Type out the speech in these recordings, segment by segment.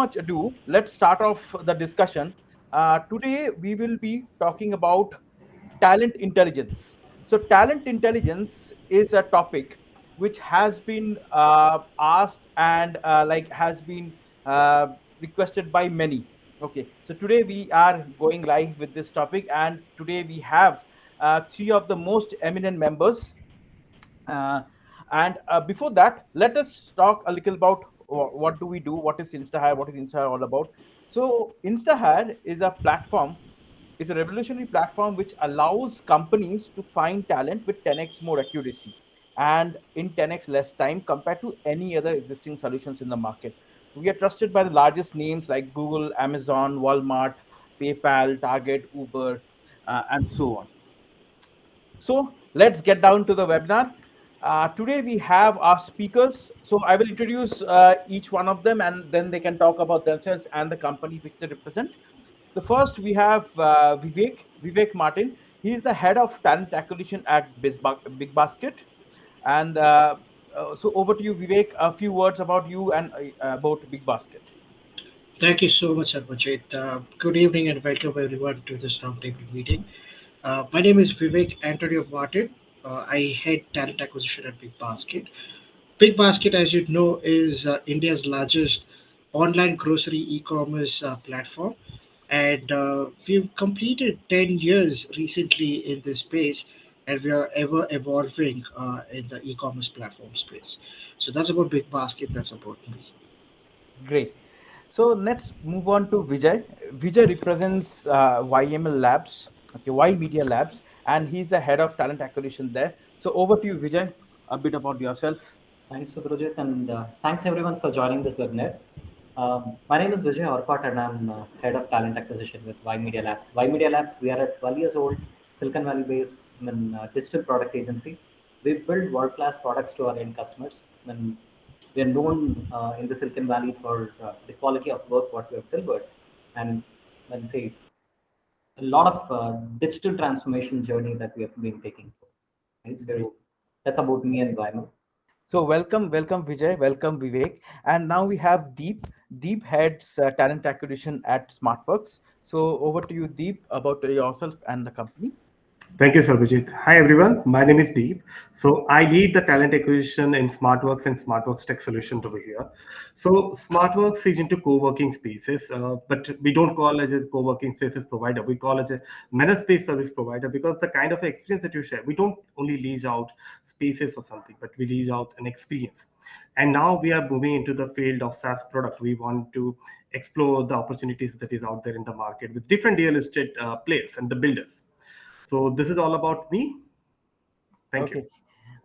much ado, let's start off the discussion. Today, we will be talking about talent intelligence. So, talent intelligence is a topic which has been asked and has been uh, requested by many. Okay, so today we are going live with this topic, and today we have three of the most eminent members. Uh, and before that, let us talk a little about what do we do, what is Instahyre, what is Instahyre all about. So Instahyre is a platform, is a revolutionary platform which allows companies to find talent with 10x more accuracy and in 10x less time compared to any other existing solutions in the market. We are trusted by the largest names like Google, Amazon, Walmart, PayPal, Target, Uber, and so on. So let's get down to the webinar. Today we have our speakers. So I will introduce each one of them, and then they can talk about themselves and the company which they represent. The first we have Vivek Martin. He is the head of talent acquisition at BigBasket. And so over to you, Vivek. A few words about you and about BigBasket. Thank you so much, Sarbojit. Good evening and welcome everyone to this roundtable meeting. My name is Vivek Antonio Martin. I head talent acquisition at BigBasket. BigBasket, as you know, is India's largest online grocery e-commerce platform, and we've completed 10 years recently in this space, and we are ever evolving in the e-commerce platform space. So that's about BigBasket. That's about me. Great. So let's move on to Vijay. Vijay represents YML Labs, okay, Y Media Labs, and he's the head of talent acquisition there. So over to you, Vijay. A bit about yourself. Thanks, Sarbojit, and thanks everyone for joining this webinar. My name is Vijay Arcot, and I'm head of talent acquisition with Y Media Labs. Y Media Labs, we are a 12 years old Silicon Valley based digital product agency. We build world-class products to our end customers. We are known in the Silicon Valley for the quality of work what we have delivered, and say a lot of digital transformation journey that we have been taking. Right? So that's about me and YML. So welcome Vijay, welcome Vivek, and now we have Deep. Deep heads talent acquisition at SmartWorks. So over to you, Deep, about yourself and the company. Thank you, Sarbojit. Hi, everyone. My name is Deep. So I lead the talent acquisition in SmartWorks and SmartWorks Tech Solutions over here. So SmartWorks is into co-working spaces, but we don't call it a co-working spaces provider. We call it a managed space service provider because the kind of experience that you share, we don't only lease out spaces or something, but we lease out an experience. And now we are moving into the field of SaaS product. We want to explore the opportunities that is out there in the market with different real estate players and the builders. So this is all about me. Thank Okay. you.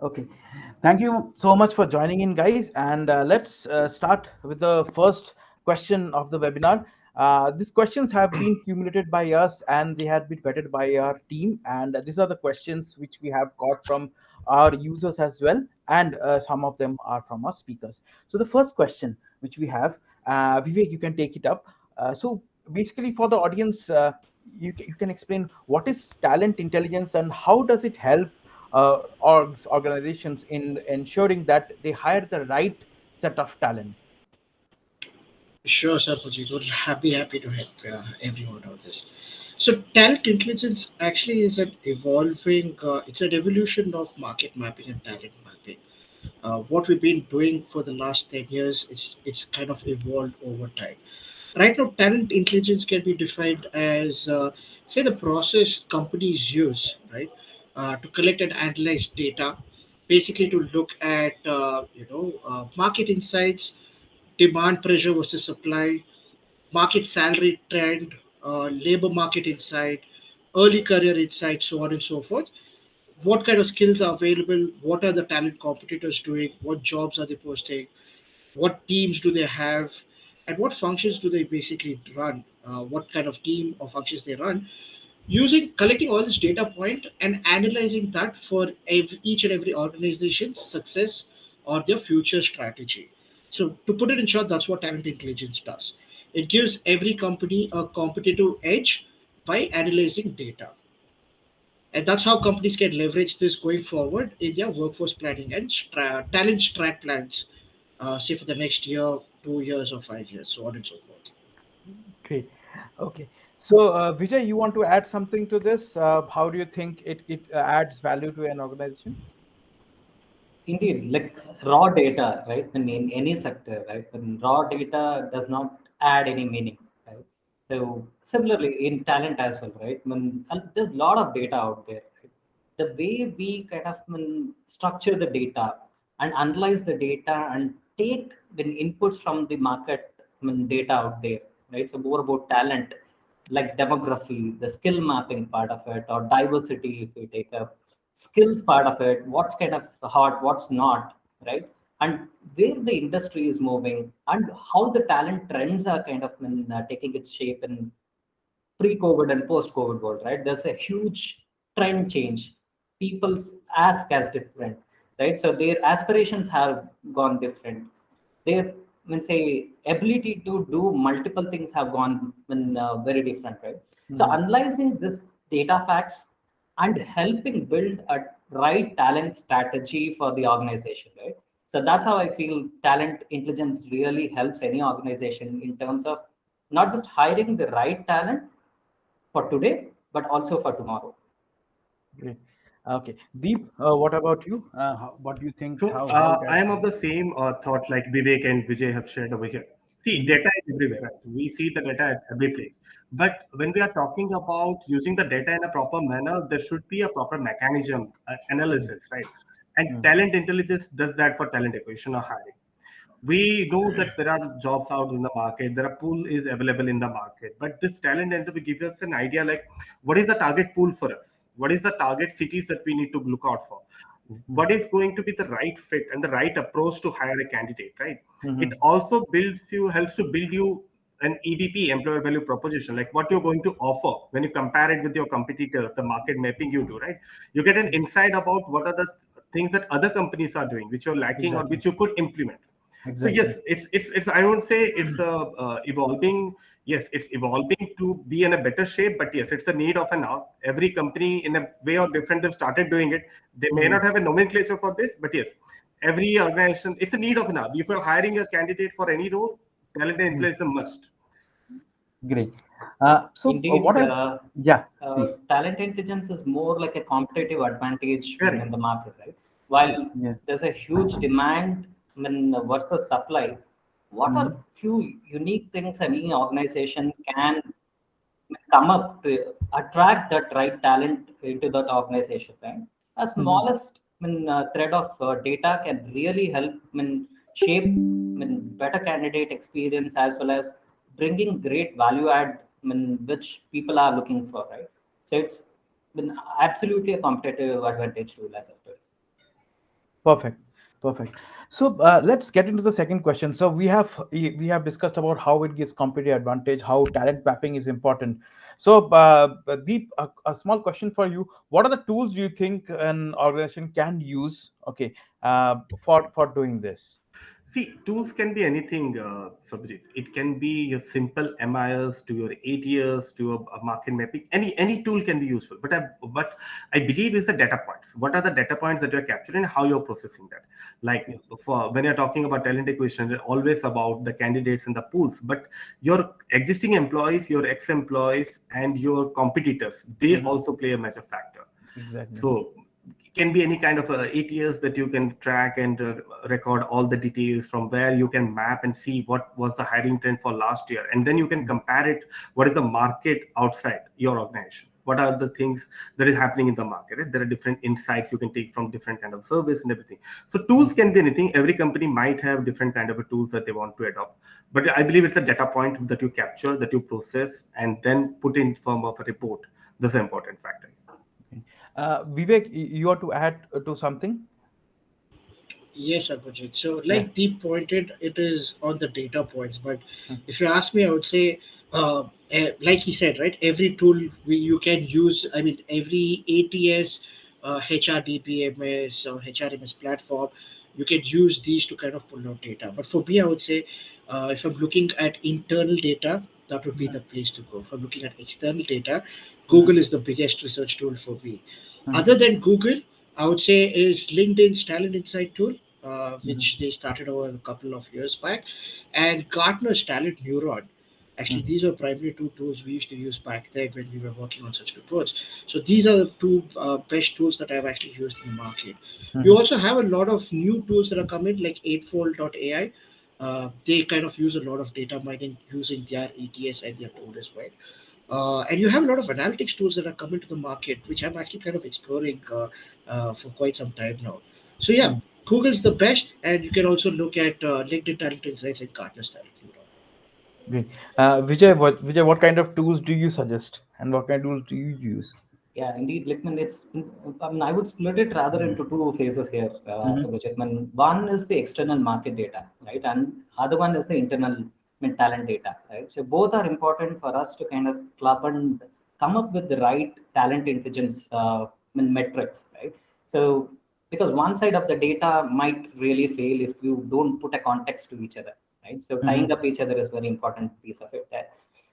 Okay. Thank you so much for joining in, guys. And let's start with the first question of the webinar. These questions have been cumulated by us and they have been vetted by our team. And these are the questions which we have got from our users as well. And some of them are from our speakers. So the first question which we have, Vivek, you can take it up. So basically for the audience, you can explain what is talent intelligence and how does it help organizations in ensuring that they hire the right set of talent. Sure, Sarpajit. Would happy to help everyone on this. So, talent intelligence actually is an evolving. It's an evolution of market mapping and talent mapping. What we've been doing for the last 10 years, it's kind of evolved over time. Right now, talent intelligence can be defined as, say, the process companies use, right, to collect and analyze data, basically to look at, market insights, demand pressure versus supply, market salary trend, labor market insight, early career insight, so on and so forth. What kind of skills are available? What are the talent competitors doing? What jobs are they posting? What teams do they have? And what functions do they basically run? What kind of team or functions they run? Using collecting all this data point and analyzing that for each and every organization's success or their future strategy. So to put it in short, that's what talent intelligence does. It gives every company a competitive edge by analyzing data. And that's how companies can leverage this going forward in their workforce planning and talent strat plans, say for the next year, 2 years or 5 years, so on and so forth. Great. Okay. So, Vijay, you want to add something to this? How do you think it adds value to an organization? Indeed, like raw data, right? In any sector, right? When raw data does not add any meaning, right? So similarly in talent as well, right? There's a lot of data out there, right? The way we kind of structure the data and analyze the data and take the inputs from the market data out there, right? So more about talent, like demography, the skill mapping part of it, or diversity, if we take a skills part of it, what's kind of hot, what's not, right? And where the industry is moving and how the talent trends are kind of taking its shape in pre-COVID and post-COVID world, right? There's a huge trend change. People's ask as different, right? So their aspirations have gone different. Their say ability to do multiple things have gone very different, right? So Mhm. analyzing this data facts and helping build a right talent strategy for the organization, right? So that's how I feel talent intelligence really helps any organization in terms of not just hiring the right talent for today, but also for tomorrow. Great. Okay. Deep, what about you? What do you think? So How it I adds am of value? the same thought like Vivek and Vijay have shared over here. See, Mhm. data is everywhere. Right? We see the data at every place. But when we are talking about using the data in a proper manner, there should be a proper mechanism, Mhm. analysis, right? And Mhm. talent intelligence does that for talent acquisition or hiring. We know that there are jobs out in the market, there are pool is available in the market, but this talent interview gives us an idea like what is the target pool for us, what is the target cities that we need to look out for, what Mhm. is going to be the right fit and the right approach to hire a candidate, right? It Mhm. also builds you, helps to build you an EVP, employer value proposition, like what you're going to offer when you compare it with your competitors, the market mapping you do, right? You get an insight about what are the things that other companies are doing, which you're lacking or Exactly. which you could implement. So yes, Exactly. it's I won't say it's evolving. Yes, it's evolving to be in a better shape, but yes, it's a need of an hour. Every company in a way or different they've started doing it. They may Mhm. not have a nomenclature for this, but yes, every organization it's a need of an hour. If you're hiring a candidate for any role, talent and Mhm. intelligence is a must. Great. So, what Indeed, I, yeah, please. talent intelligence is more like a competitive advantage in Correct. the market, right? While Yeah. there's a huge demand versus supply, what are Mhm. few unique things any organization can come up to attract that right talent into that organization, right? A Mhm. smallest thread of data can really help shape better candidate experience as well as bringing great value add which people are looking for, right? So it's absolutely a competitive advantage tool as of today. Perfect. Perfect. So let's get into the second question. So we have discussed about how it gives competitive advantage, how talent mapping is important. So Deep, a small question for you: what are the tools you think an organization can use? Okay, for doing this. See, tools can be anything, Sarbojit. It can be your simple MIS to your ATS to your market mapping. Any tool can be useful. But I believe is the data points. What are the data points that you're capturing and how you're processing that? Like Yes. for when you're talking about talent acquisition, it's always about the candidates and the pools. But your existing employees, your ex-employees, and your competitors, they Mhm. also play a major factor. Exactly. So it can be any kind of ATS that you can track and record all the details from where you can map and see what was the hiring trend for last year. And then you can Mhm. compare it. What is the market outside your organization? What are the things that is happening in the market? Right? There are different insights you can take from different kind of service and everything. So tools Mhm. can be anything. Every company might have different kind of a tools that they want to adopt. But I believe it's a data point that you capture, that you process, and then put in form of a report. That's an important factor. Okay. Vivek, you want to add to something? Yes, Sarbojit. So, Yeah. like Deep pointed, it is on the data points. But Mm. if you ask me, I would say, like he said, right? Every tool you can use. I mean, every ATS, HRDPMS or HRMS platform, you can use these to kind of pull out data. But for me, I would say, if I'm looking at internal data, that would be Mhm. the place to go. If I'm looking at external data, Mhm. Google is the biggest research tool for me. Mhm. Other than Google, I would say is LinkedIn's Talent Insight tool. which they started over a couple of years back, and Gartner's Talent Neuron. Actually, these are primarily two tools we used to use back then when we were working on such reports. So these are the two best tools that I've actually used in the market. We also have a lot of new tools that are coming, like Eightfold.ai. They kind of use a lot of data mining using their ETS and their tool as well. And you have a lot of analytics tools that are coming to the market, which I'm actually kind of exploring for quite some time now. So yeah, Google's the best, and you can also look at LinkedIn Talent Insights and Gartner's Talent Neuron. Great. Vijay, what kind of tools do you suggest, and what kind of tools do you use? Yeah, indeed. Like, I mean, I would split it rather into two phases here. Sarbojit. I mean, one is the external market data, right, and other one is the internal, talent data, right. So both are important for us to kind of club and come up with the right talent intelligence metrics, right. So because one side of the data might really fail if you don't put a context to each other, right. So tying up each other is very important piece of it there.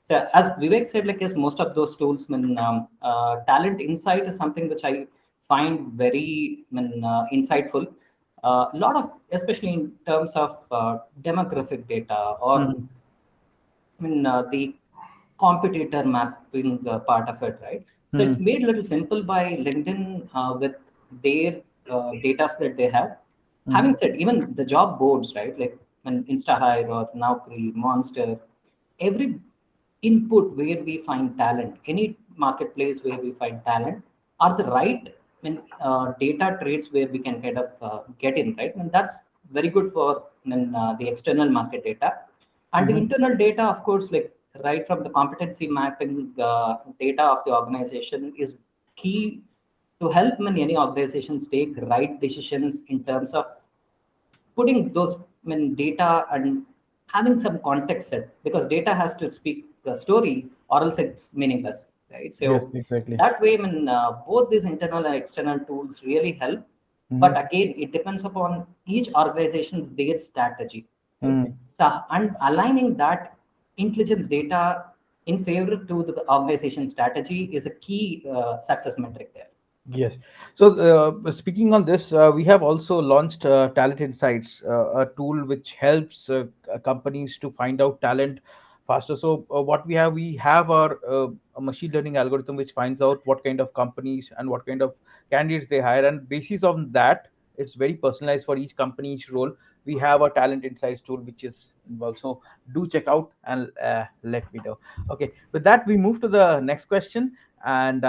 So as Vivek said, like yes, most of those tools, talent insight is something which I find very insightful. A lot of, especially in terms of demographic data or the competitor mapping part of it, right? So it's made a little simple by LinkedIn with their data that they have. Having said, even the job boards, right? Like when Instahyre or Naukri, Monster, every input where we find talent, any marketplace where we find talent, are the right data traits where we can kind of get in, right? And that's very good for the external market data. And the internal data, of course, like right from the competency mapping data of the organization is key to help any organizations take right decisions in terms of putting those data and having some context set, because data has to speak the story or else it's meaningless, right. So Yes, exactly. that way both these internal and external tools really help, but again it depends upon each organization's their strategy, right? So and aligning that intelligence data in favor to the organization strategy is a key success metric there. Yes. So, speaking on this, we have also launched Talent Insights, a tool which helps companies to find out talent faster. So, what we have our a machine learning algorithm which finds out what kind of companies and what kind of candidates they hire, and basis on that, it's very personalized for each company, each role. We have a Talent Insights tool which is involved. So, do check out and let me know. Okay. With that, we move to the next question, and.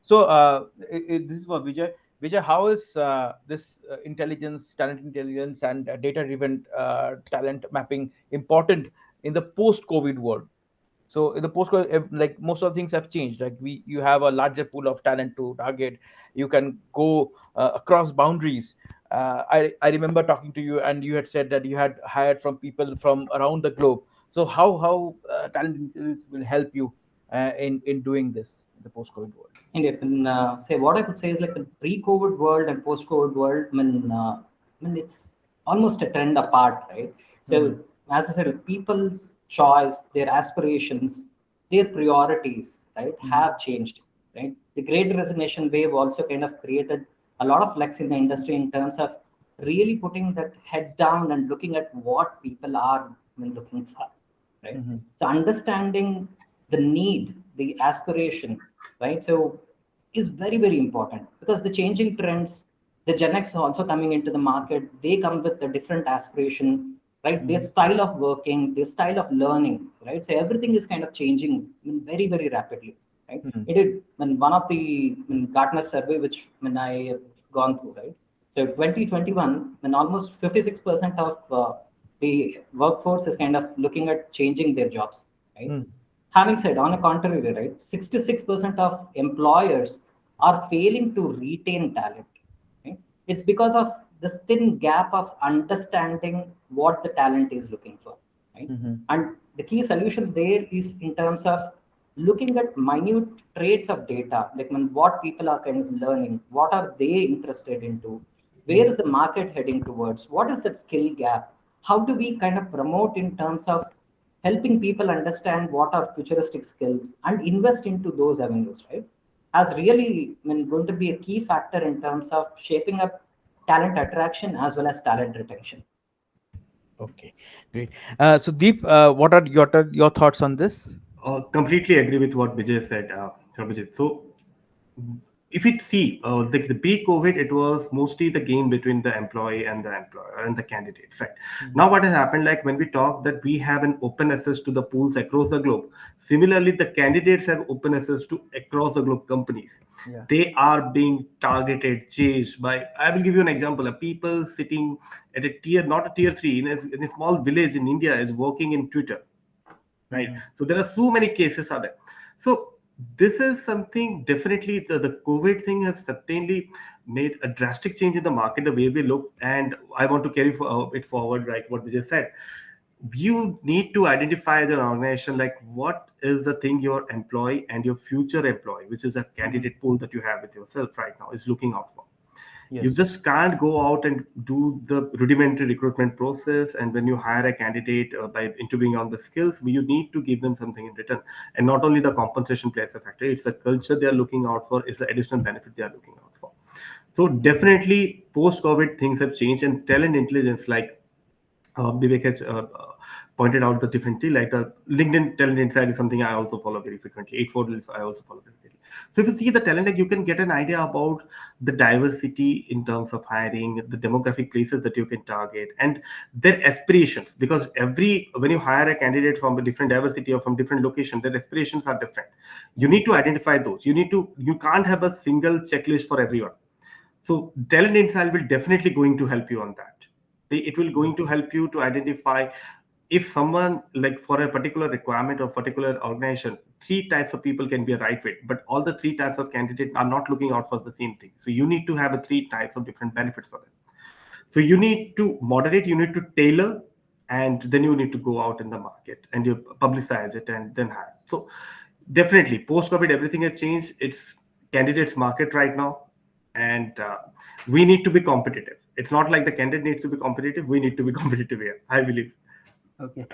So this is for Vijay. Vijay, how is this intelligence, talent intelligence, and data-driven talent mapping important in the post-COVID world? So in the post-COVID, like most of the things have changed. Like you have a larger pool of talent to target. You can go across boundaries. I remember talking to you, and you had said that you had hired from people from around the globe. So how talent intelligence will help you in doing this in the post-COVID world? Indeed, and say what I could say is like the pre-COVID world and post-COVID world. It's almost a trend apart, right? So as I said, people's choice, their aspirations, their priorities, right, have changed, right? The Great Resignation wave also kind of created a lot of flex in the industry in terms of really putting that heads down and looking at what people are looking for, right? So understanding the need, the aspiration, right? So is very, very important because the changing trends, the Gen X are also coming into the market. They come with a different aspiration, right? Their style of working, their style of learning, right? So everything is kind of changing very, very rapidly, right? It is when one of the Gartner survey, which when I have gone through, right? So 2021, when almost 56% of the workforce is kind of looking at changing their jobs, right? Having said, on the contrary, right, 66% of employers are failing to retain talent. Right? It's because of this thin gap of understanding what the talent is looking for. Right? And the key solution there is in terms of looking at minute traits of data, like what people are kind of learning, what are they interested into, where is the market heading towards, what is that skill gap, how do we kind of promote in terms of helping people understand what are futuristic skills and invest into those avenues, right? As really going to be a key factor in terms of shaping up talent attraction as well as talent retention. Okay, great. So Deep, what are your thoughts on this? Completely agree with what Vijay said, Sarbojit. So if it see the pre-COVID, it was mostly the game between the employee and the employer and the candidates, right? Now what has happened, like when we talk that we have an open access to the pools across the globe, similarly the candidates have open access to across the globe companies. Yeah. They are being targeted, chased by, I will give you an example, of people sitting at a tier, not a tier 3, in a small village in India is working in Twitter, right? Mhm. So there are so many cases are there. So this is something definitely the COVID thing has certainly made a drastic change in the market, the way we look. And I want to carry it forward, like what we just said. You need to identify as an organization, like what is the thing your employee and your future employee, which is a Mhm. candidate pool that you have with yourself right now, is looking out for. You Yes. just can't go out and do the rudimentary recruitment process. And when you hire a candidate by interviewing on the skills, you need to give them something in return. And not only the compensation plays a factor, it's the culture they are looking out for, it's the additional benefit they are looking out for. So Mhm. definitely post COVID things have changed, and talent intelligence, like Vivek has pointed out the differently, like the LinkedIn Talent Insight is something I also follow very frequently. 8 I also follow very frequently. So if you see the talent, like you can get an idea about the diversity in terms of hiring, the demographic places that you can target, and their aspirations. Because every when you hire a candidate from a different diversity or from different location, their aspirations are different. You Mhm. need to identify those. You can't have a single checklist for everyone. So talent insight will definitely going to help you on that. It will going to help you to identify if someone, like for a particular requirement or particular organization, three types of people can be a right fit, but all the three types of candidates are not looking out for the same thing. So you need to have a three types of different benefits for them. So you need to moderate, you need to tailor, and then you need to go out in the market and you publicize it and then hire. So definitely post COVID, everything has changed. It's candidates market right now, and we need to be competitive. It's not like the candidate needs to be competitive. We need to be competitive here, I believe. Okay.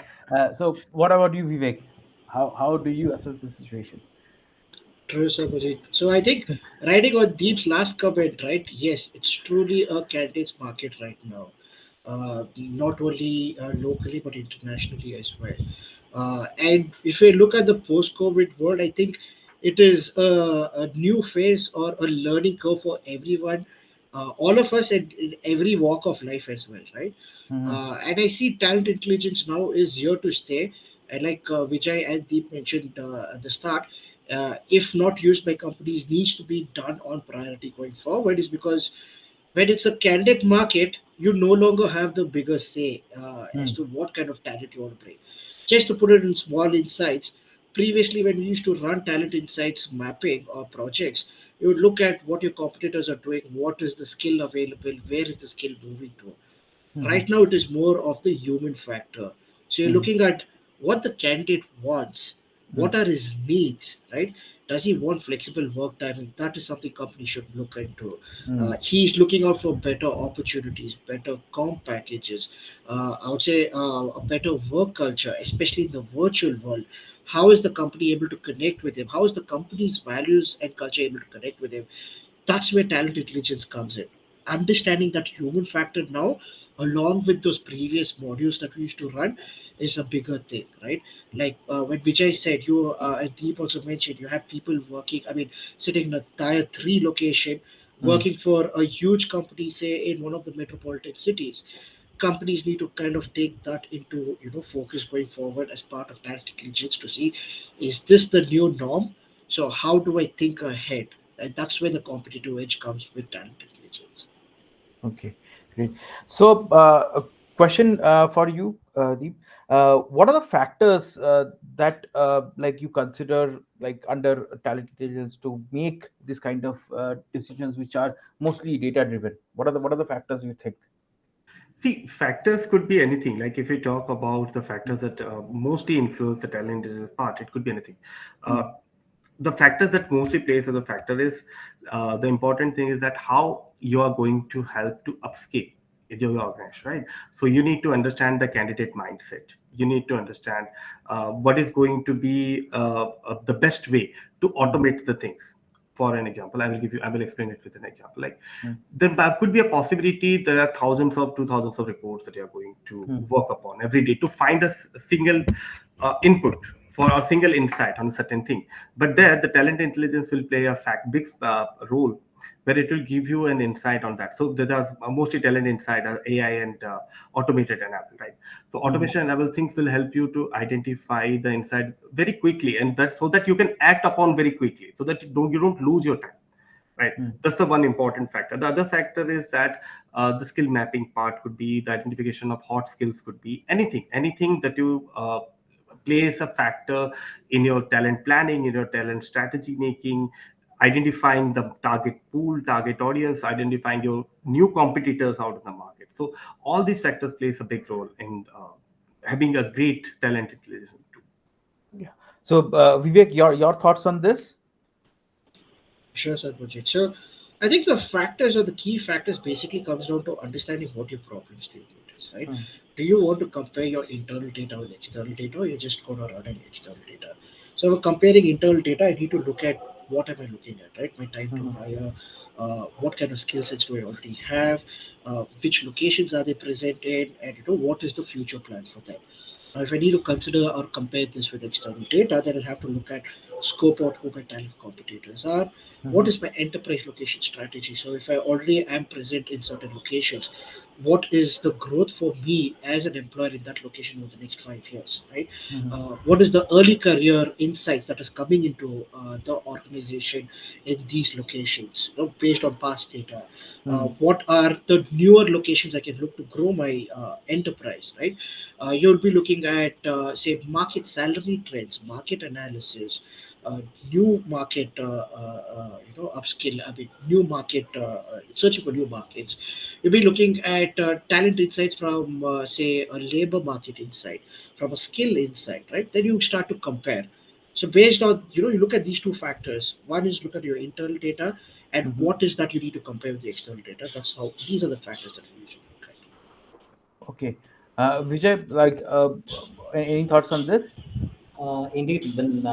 So what about you, Vivek? How do you assess the situation? True, Sarbojit. So I think riding on Deep's last comment, right? Yes, it's truly a candidates market right now, not only locally but internationally as well. And if we look at the post-COVID world, I think it is a new phase or a learning curve for everyone, all of us in every walk of life as well, right? Mhm. And I see talent intelligence now is here to stay. And like Vijay and Deep mentioned at the start, if not used by companies, needs to be done on priority going forward, is because when it's a candidate market, you no longer have the bigger say as Mhm. to what kind of talent you want to bring. Just to put it in small insights, previously when we used to run talent insights mapping or projects, you would look at what your competitors are doing, what is the skill available, where is the skill moving to. Mhm. Right now, it is more of the human factor. So you're Mhm. looking at what the candidate wants, what Mhm. are his needs, right? Does he want flexible work timing? That is something companies should look into. Mhm. He's looking out for better opportunities, better comp packages. I would say a better work culture, especially in the virtual world. How is the company able to connect with him? How is the company's values and culture able to connect with him? That's where talent intelligence comes in. Understanding that human factor now, along with those previous modules that we used to run, is a bigger thing, right? Like when Vijay said, you and Deep also mentioned, you have people working, I mean, sitting in a tier 3 location, Mhm. working for a huge company, say in one of the metropolitan cities. Companies need to kind of take that into focus going forward as part of talent intelligence to see, is this the new norm? So how do I think ahead? And that's where the competitive edge comes with talent intelligence. Okay, great. So, a question for you, Deep. What are the factors that like you consider like under talent intelligence to make this kind of decisions which are mostly data driven? What are the factors you think? See, factors could be anything. Like if we talk about the factors that mostly influence the talent part, it could be anything. Uh, Mm. the factors that mostly plays as a factor is the important thing is that how you are going to help to upscale your organization, right? So you need to understand the candidate mindset. You need to understand what is going to be the best way to Mm. automate the things. for an example, I will explain it with an example. Like, mm, then there could be a possibility there are thousands of to thousands of reports that you are going to mm, work upon every day to find a single input for a single insight on a certain thing. But there, the talent intelligence will play a big role where it will give you an insight on that. So there are mostly talent insight, AI and automated enabled, right? So mm, automation enabled things will help you to identify the insight very quickly, and that so that you can act upon very quickly, so that you don't lose your time, right? mm, That's the one important factor. The other factor is that the skill mapping part could be the identification of hot skills, could be anything that you plays a factor in your talent planning, in your talent strategy making, identifying the target pool, target audience, identifying your new competitors out in the market. So all these factors plays a big role in having a great talent intelligence tool. yeah. So, Vivek, your thoughts on this? Sure, Sarbojit. So I think the factors or the key factors basically comes down to understanding what your problem statement is, right? Mm, Do you want to compare your internal data with external data, or you're just going to run an external data? So if I'm comparing internal data, I need to look at what am I looking at, right? My time to mhm, hire, what kind of skill sets do I already have, which locations are they present in, and what is the future plan for them. Now, if I need to consider or compare this with external data, then I'll have to look at scope out who my talent competitors are. What mhm, is my enterprise location strategy? So if I already am present in certain locations, what is the growth for me as an employer in that location over the next 5 years, right? mhm, What is the early career insights that is coming into the organization in these locations, based on past data? mm, What are the newer locations I can look to grow my enterprise, right? You'll be looking at, say, market salary trends, market analysis, uh, new market, upskill, I mean, new market, searching for new markets. You'll be looking at talent insights from, say, a labor market insight, from a skill insight, right? Then you start to compare. So based on, you look at these two factors. One is look at your internal data, and mhm. what is that you need to compare with the external data. That's how these are the factors that we usually look at. Okay. Vijay, like, any thoughts on this? Indeed, when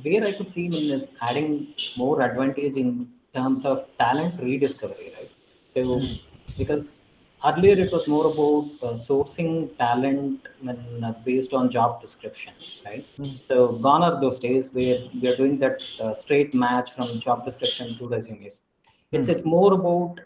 where I could see when is adding more advantage in terms of talent rediscovery, right? So Mm, because earlier it was more about sourcing talent when based on job description, right? mm, So gone are those days where we are doing that straight match from job description to resumes. It's mm, it's more about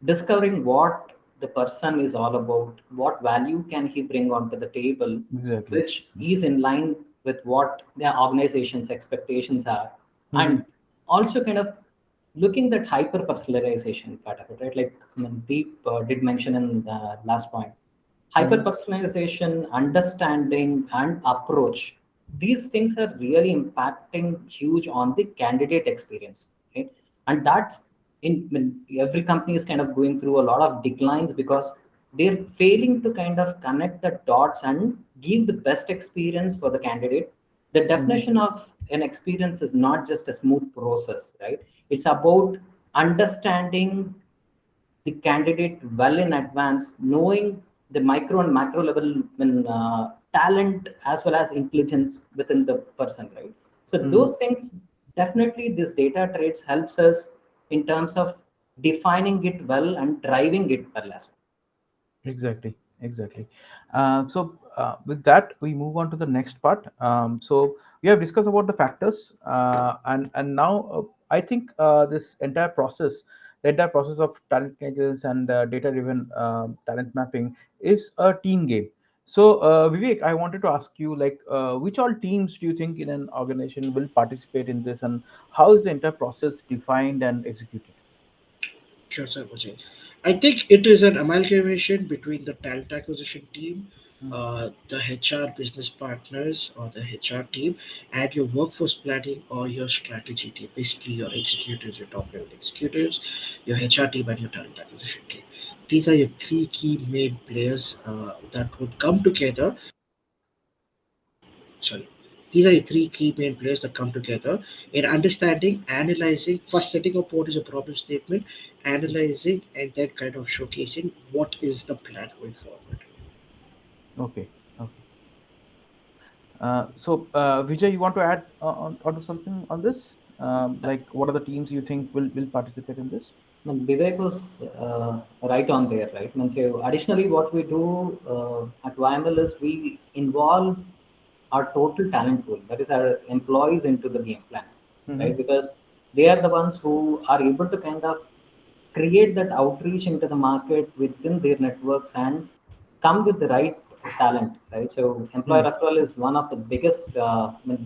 discovering what the person is all about, what value can he bring onto the table, exactly. which is in line with what the organization's expectations are, Mhm, and also kind of looking at hyper personalization part of it, right? Like, I mean, Deep did mention in the last point, hyper mhm, personalization, understanding, and approach. These things are really impacting huge on the candidate experience, right? And that's when every company is kind of going through a lot of declines because they're failing to kind of connect the dots and give the best experience for the candidate. The mhm, definition of an experience is not just a smooth process, right? It's about understanding the candidate well in advance, knowing the micro and macro level when talent as well as intelligence within the person, right? So mhm. those things definitely this data traits helps us in terms of defining it well and driving it well as well. Exactly, exactly. With that, we move on to the next part. So we have discussed about the factors, and now I think the entire process of talent intelligence and data-driven talent mapping is a team game. So, Vivek, I wanted to ask you, like, which all teams do you think in an organization will participate in this, and how is the entire process defined and executed? Sure, sir, Vijay. I think it is an amalgamation between the talent acquisition team, Mm, the HR business partners or the HR team, and your workforce planning or your strategy team. Basically, your executives, your top level executives, your HR team, and your talent acquisition team. These are your three key main players that would come together. Sorry, these are the three key main players that come together in understanding, analyzing, first setting up what is a problem statement, analyzing, and then kind of showcasing what is the plan going forward. okay, okay. Vijay, you want to add onto something on this? Like, what are the teams you think will participate in this? I mean, Vivek was right on there, right? I mean, so additionally, what we do at YML is we involve our total talent pool, that is our employees, into the game plan, Mm-hmm. right? Because they are the ones who are able to kind of create that outreach into the market within their networks and come with the right talent, right? So employer referral is one of the biggest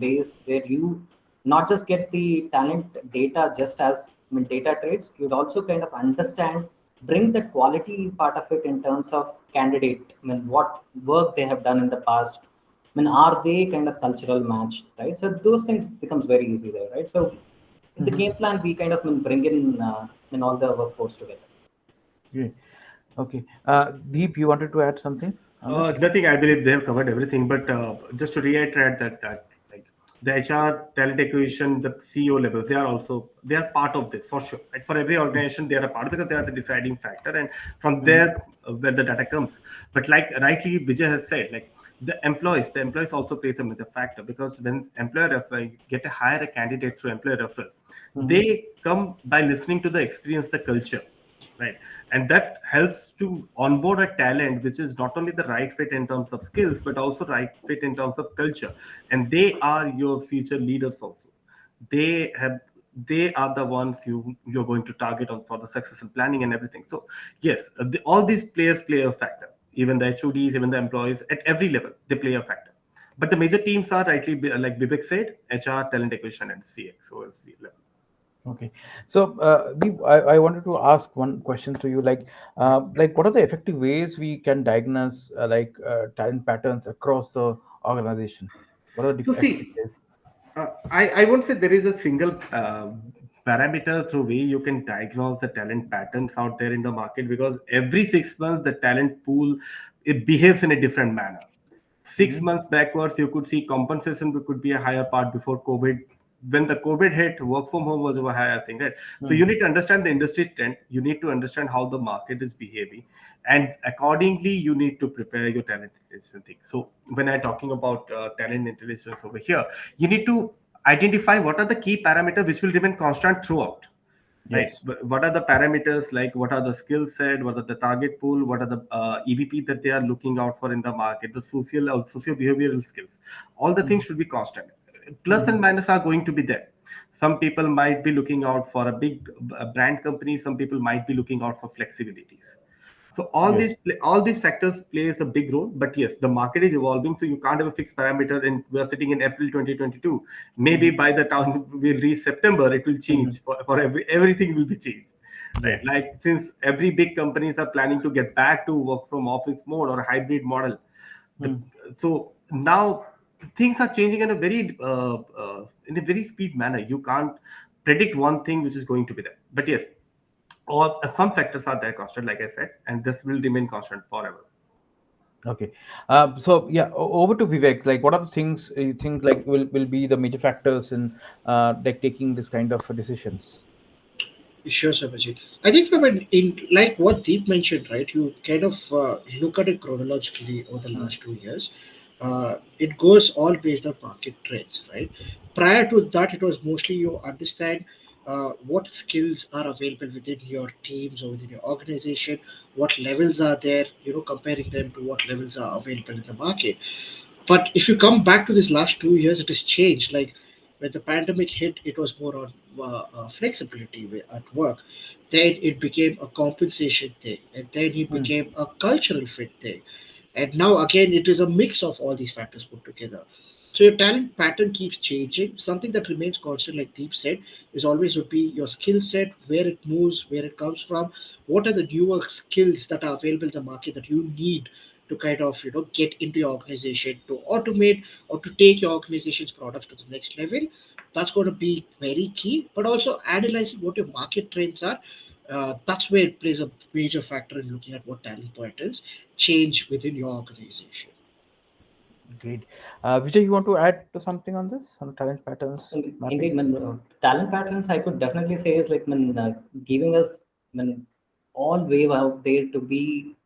ways where you not just get the talent data just as data trades, you'd also kind of understand, bring the quality part of it in terms of candidate, what work they have done in the past. Are they kind of cultural match, right? So those things becomes very easy there, right? So in the Mm-hmm. game plan, we kind of bring in all the workforce together. Great. Okay. Deep, you wanted to add something on this? Nothing. I believe they have covered everything. But just to reiterate that like the HR talent acquisition, the CEO levels, they are part of this for sure. Right? For every organization, they are a part because they are the deciding factor, and from Mm-hmm. there where the data comes. But like rightly Vijay has said, like the employees also plays a major factor because when employer referral get a hire a candidate through employer referral, Mm-hmm. they come by listening to the experience, the culture, right? And that helps to onboard a talent which is not only the right fit in terms of skills but also right fit in terms of culture, and they are your future leaders also. They have they are the ones you're going to target on for the success and planning and everything. So yes, all these players play a factor, even the HODs, even the employees at every level, they play a factor. But the major teams are rightly like Vivek said, HR, talent acquisition, and CXO level. Okay. So, Deep, I wanted to ask one question to you, like, what are the effective ways we can diagnose, talent patterns across the organization? What are the So effective see, ways? I won't say there is a single parameter through way you can diagnose the talent patterns out there in the market, because every 6 months the talent pool, it behaves in a different manner. Six Mm-hmm. months backwards, you could see compensation could be a higher part before COVID. When the COVID hit, work from home was a higher thing, right? So you need to understand the industry trend. You need to understand how the market is behaving, and accordingly, you need to prepare your talent intelligence thing. So when I'm talking about talent intelligence over here, you need to identify what are the key parameters which will remain constant throughout, right? Yes. What are the parameters, like what are the skill set, what are the target pool, what are the EVP that they are looking out for in the market, the social or socio behavioral skills, all the things should be constant. Plus Mm-hmm. and minus are going to be there. Some people might be looking out for a big brand company, some people might be looking out for flexibilities. So Yes. all these factors plays a big role. But yes, the market is evolving, so you can't have a fixed parameter. And we are sitting in April 2022. Maybe Mm-hmm. by the time we'll reach September, it will Mm-hmm. change. For everything will be changed, right? Yes. Like since every big companies are planning to get back to work from office mode or a hybrid model, the, Mm. so now things are changing in a very speed manner. You can't predict one thing which is going to be there. But yes, or some factors are there constant, like I said, and this will remain constant forever. Okay. So yeah, over to Vivek. Like, what are the things you think like will be the major factors in like taking this kind of decisions? Sure, Sarbojit. I think from an in like what Deep mentioned, right? You kind of look at it chronologically over the Mm. last 2 years. It goes all based on market trends, right? Prior to that, it was mostly you understand what skills are available within your teams or within your organization, what levels are there, comparing them to what levels are available in the market. But if you come back to this last 2 years, it has changed. Like when the pandemic hit, it was more on flexibility at work. Then it became a compensation thing, and then it Mm. became a cultural fit thing. And now again, it is a mix of all these factors put together. So your talent pattern keeps changing. Something that remains constant, like Deep said, is always would be your skill set, where it moves, where it comes from, what are the newer skills that are available in the market that you need to kind of get into your organization to automate or to take your organization's products to the next level. That's going to be very key. But also analyzing what your market trends are. That's where it plays a major factor in looking at what talent patterns change within your organization. Great. Vijay, you want to add to something on this, on talent patterns mapping? Indeed, talent patterns I could definitely say is like giving us all wave out there to be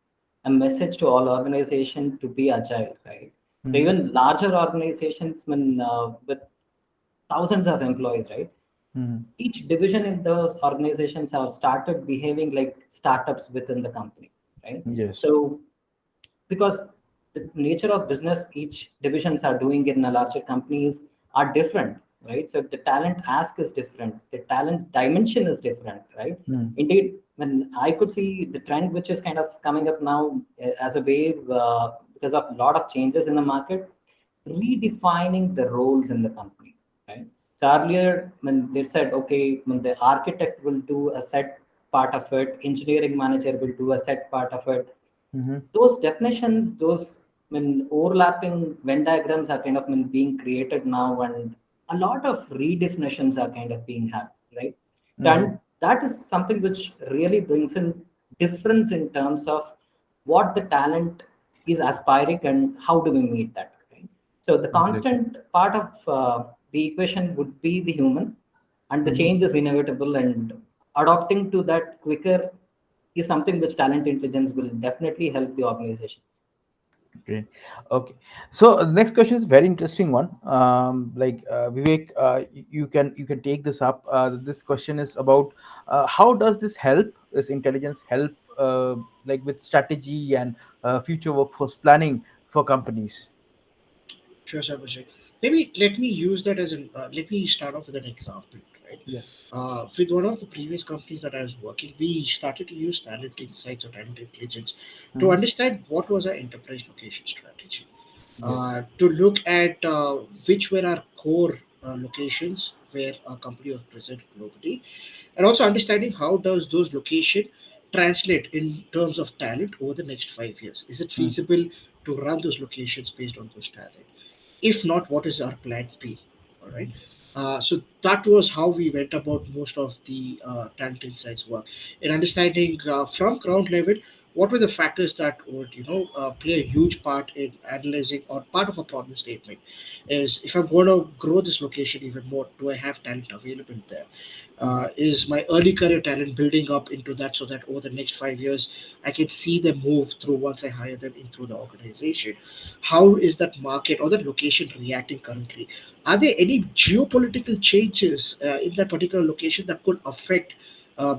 a message to all organization to be agile, right? So Mm-hmm. even larger organizations with thousands of employees, right? Mhm. Each division in those organizations have started behaving like startups within the company, right? Yes. So because the nature of business each divisions are doing in a larger companies are different, right? So the talent ask is different, the talent dimension is different, right? Mm. Indeed, when I could see the trend which is kind of coming up now as a wave because of a lot of changes in the market, redefining the roles in the company, right? So earlier, when they said, okay, when the architect will do a set part of it, engineering manager will do a set part of it, Mhm. those definitions, those overlapping Venn diagrams are kind of being created now, and a lot of redefinitions are kind of being had, right? So, Mhm. and that is something which really brings in difference in terms of what the talent is aspiring and how do we meet that, right? So, the Exactly. constant part of the equation would be the human, and the Mhm. change is inevitable, and adopting to that quicker is something which talent intelligence will definitely help the organizations. Great. Okay. So the next question is very interesting one. Vivek, you can take this up. This question is about how does this help? This intelligence help like with strategy and future workforce planning for companies? Sure, Sarbojit. Maybe let me use that as an. Let me start off with an example, right? Yes. With one of the previous companies that I was working, we started to use talent insights or talent intelligence to Hmm. understand what was our enterprise location strategy, Yes. to look at which were our core locations where our company was present globally, and also understanding how does those location translate in terms of talent over the next 5 years. Is it Hmm. feasible to run those locations based on those talent? If not, what is our plan B? All right. So that was how we went about most of the talent insights work in understanding from ground level what were the factors that would play a huge part in analyzing or part of a problem statement is if I'm going to grow this location even more, do I have talent available there? Mhm. Is my early career talent building up into that so that over the next 5 years I can see them move through once I hire them in through the organization? How is that market or that location reacting currently? Are there any geopolitical changes in that particular location that could affect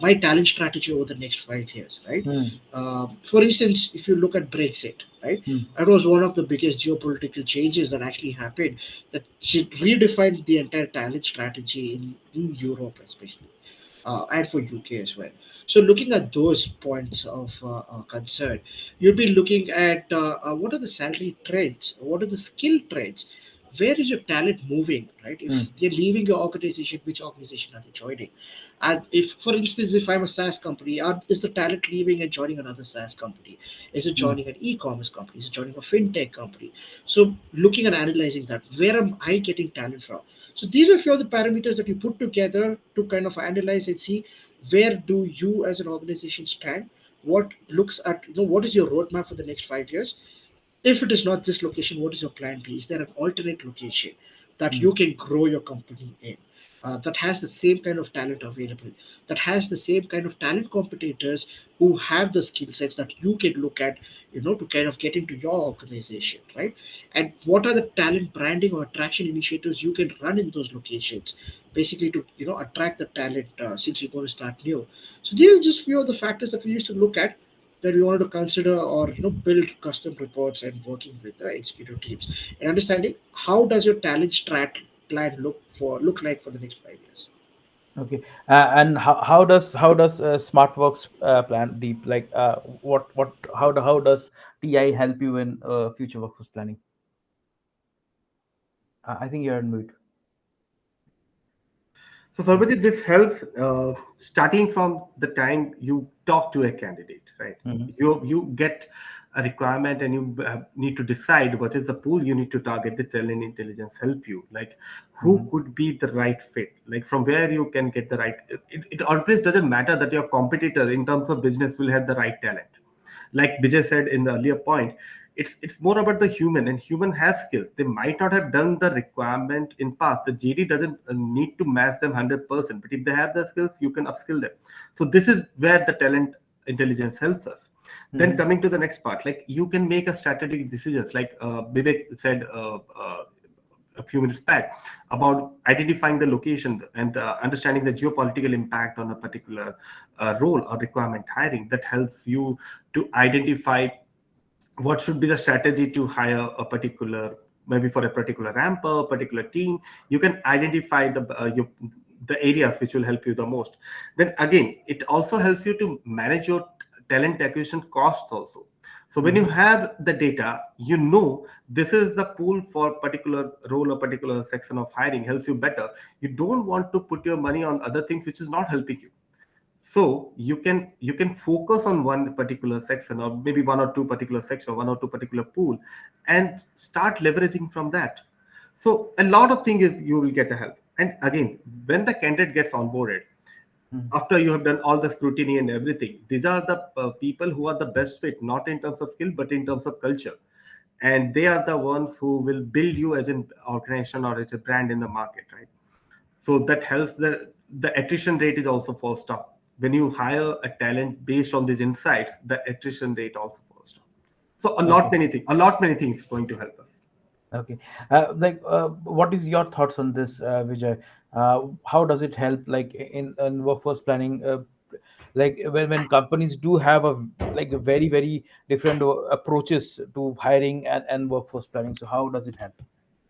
my talent strategy over the next 5 years, right? Hmm. For instance, if you look at Brexit, right, Hmm. that was one of the biggest geopolitical changes that actually happened that redefined the entire talent strategy in Europe, especially and for UK as well. So looking at those points of concern, you'll be looking at what are the salary trends, what are the skill trends, where is your talent moving, right? Hmm. If they're leaving your organization, which organization are they joining? And if, for instance, if I'm a SaaS company, is the talent leaving and joining another SaaS company? Is it Hmm. joining an e-commerce company? Is it joining a fintech company? So looking and analyzing that, where am I getting talent from? So these are a few of the parameters that you put together to kind of analyze and see where do you as an organization stand. What looks at what is your roadmap for the next 5 years? If it is not this location, what is your plan B? Is there an alternate location that Hmm. you can grow your company in? That has the same kind of talent available, that has the same kind of talent competitors who have the skill sets that you can look at, to kind of get into your organization, right? And what are the talent branding or attraction initiatives you can run in those locations, basically to attract the talent since you're going to start new. So these are just few of the factors that we used to look at that we wanted to consider or build custom reports and working with the executive teams and understanding how does your talent strat plan look like for the next 5 years. Okay. And how does SmartWorks plan deep like what how does TI help you in future workforce planning? I think you're on mute. So, Sarbojit, this helps starting from the time you talk to a candidate, right? Mhm. You get a requirement and you need to decide what is the pool you need to target. The talent intelligence help you, like who Mhm. could be the right fit, like from where you can get the right. It always doesn't matter that your competitor in terms of business will have the right talent. Like Vijay said in the earlier point, it's more about the human, and human have skills. They might not have done the requirement in past. The JD doesn't need to match them 100%, but if they have the skills, you can upskill them. So this is where the talent intelligence helps us. Then Mhm. coming to the next part, like you can make a strategic decisions, like Vivek said. a few minutes back about identifying the location and understanding the geopolitical impact on a particular role or requirement hiring, that helps you to identify what should be the strategy to hire a particular, maybe for a particular ramper, particular team. You can identify the areas which will help you the most. Then again, it also helps you to manage your talent acquisition costs also. So when you have the data, you know this is the pool for particular role or particular section of hiring, helps you better. You don't want to put your money on other things which is not helping you. So you can focus on one particular section, or maybe one or two particular section, or one or two particular pool, and start leveraging from that. So a lot of things is you will get a help. And again, when the candidate gets onboarded, after you have done all the scrutiny and everything, these are the people who are the best fit, not in terms of skill but in terms of culture, and they are the ones who will build you as an organization or as a brand in the market, right? So that helps. The attrition rate is also falls down when you hire a talent based on these insights. The attrition rate also falls down. So Okay. a lot many things going to help us. Okay. What is your thoughts on this, Vijay? How does it help, like in workforce planning? Like when companies do have a very different approaches to hiring and workforce planning. So how does it help?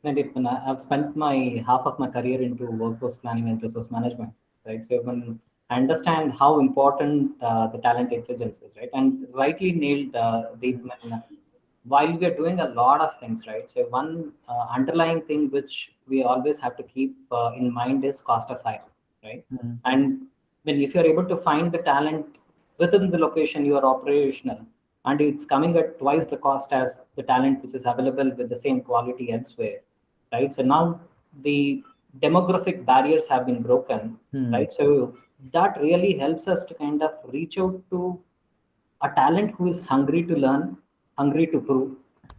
And if when I've spent my half of my career into workforce planning and resource management, right? So when I understand how important the talent intelligence is, right? And rightly nailed the while we are doing a lot of things, right? So one underlying thing which we always have to keep in mind is cost of hire, right? Mhm. And when if you're able to find the talent within the location you are operational, and it's coming at twice the cost as the talent which is available with the same quality elsewhere, right? So now the demographic barriers have been broken, Hmm. right? So that really helps us to kind of reach out to a talent who is hungry to learn, hungry to prove,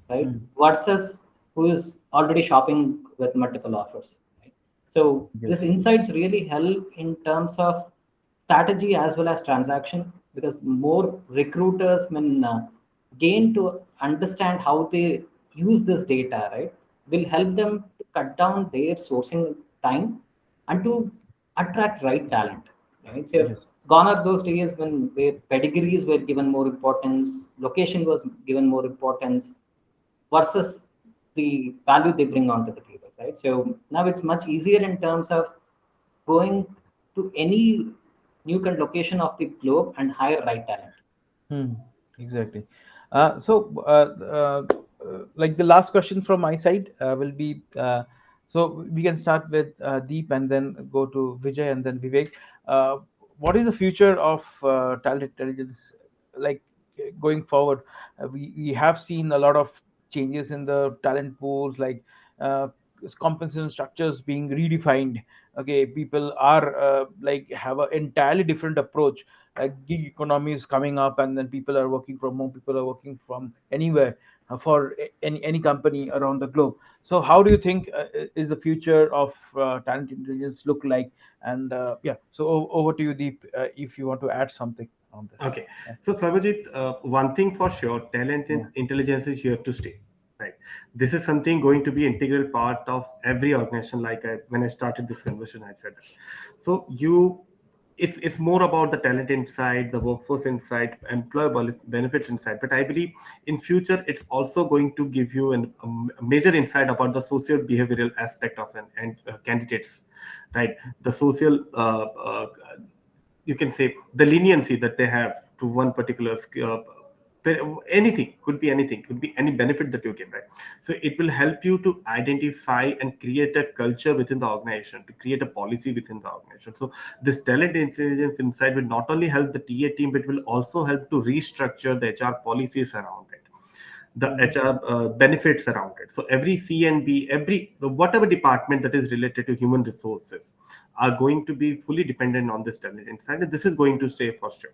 right? Hmm. Versus who is already shopping with multiple offers, right? So these Yes. insights really help in terms of strategy as well as transaction, because more recruiters when gain to understand how they use this data, right, will help them to cut down their sourcing time and to attract right talent, right? So Yes. gone are those days when where pedigrees were given more importance, location was given more importance versus the value they bring onto the table, right? So now it's much easier in terms of going to any location of the globe and hire right talent. Hmm, exactly. Like the last question from my side will be so we can start with Deep and then go to Vijay and then Vivek. Uh, what is the future of talent intelligence like going forward? We have seen a lot of changes in the talent pools, like uh, compensation structures being redefined. Okay, people are like have an entirely different approach. Gig economy is coming up, and then people are working from home, people are working from anywhere for any company around the globe. So how do you think is the future of talent intelligence look like? And yeah, so over to you, Deep, if you want to add something on this. Okay. So, Sarbojit, one thing for sure, talent Yeah. and intelligence is here to stay. Right. This is something going to be integral part of every organization. Like when I started this conversation, I said that. So it's more about the talent inside, the workforce inside, employer benefits inside. But I believe in future, it's also going to give you a major insight about the social behavioral aspect of an and candidates, right? The social you can say the leniency that they have to one particular anything, could be any benefit that you get, right? So it will help you to identify and create a culture within the organization, to create a policy within the organization. So this talent intelligence insight will not only help the TA team, but will also help to restructure the HR policies around it, the Mhm. HR benefits around it. So every CNB, whatever department that is related to human resources are going to be fully dependent on this talent insight, and this is going to stay for sure.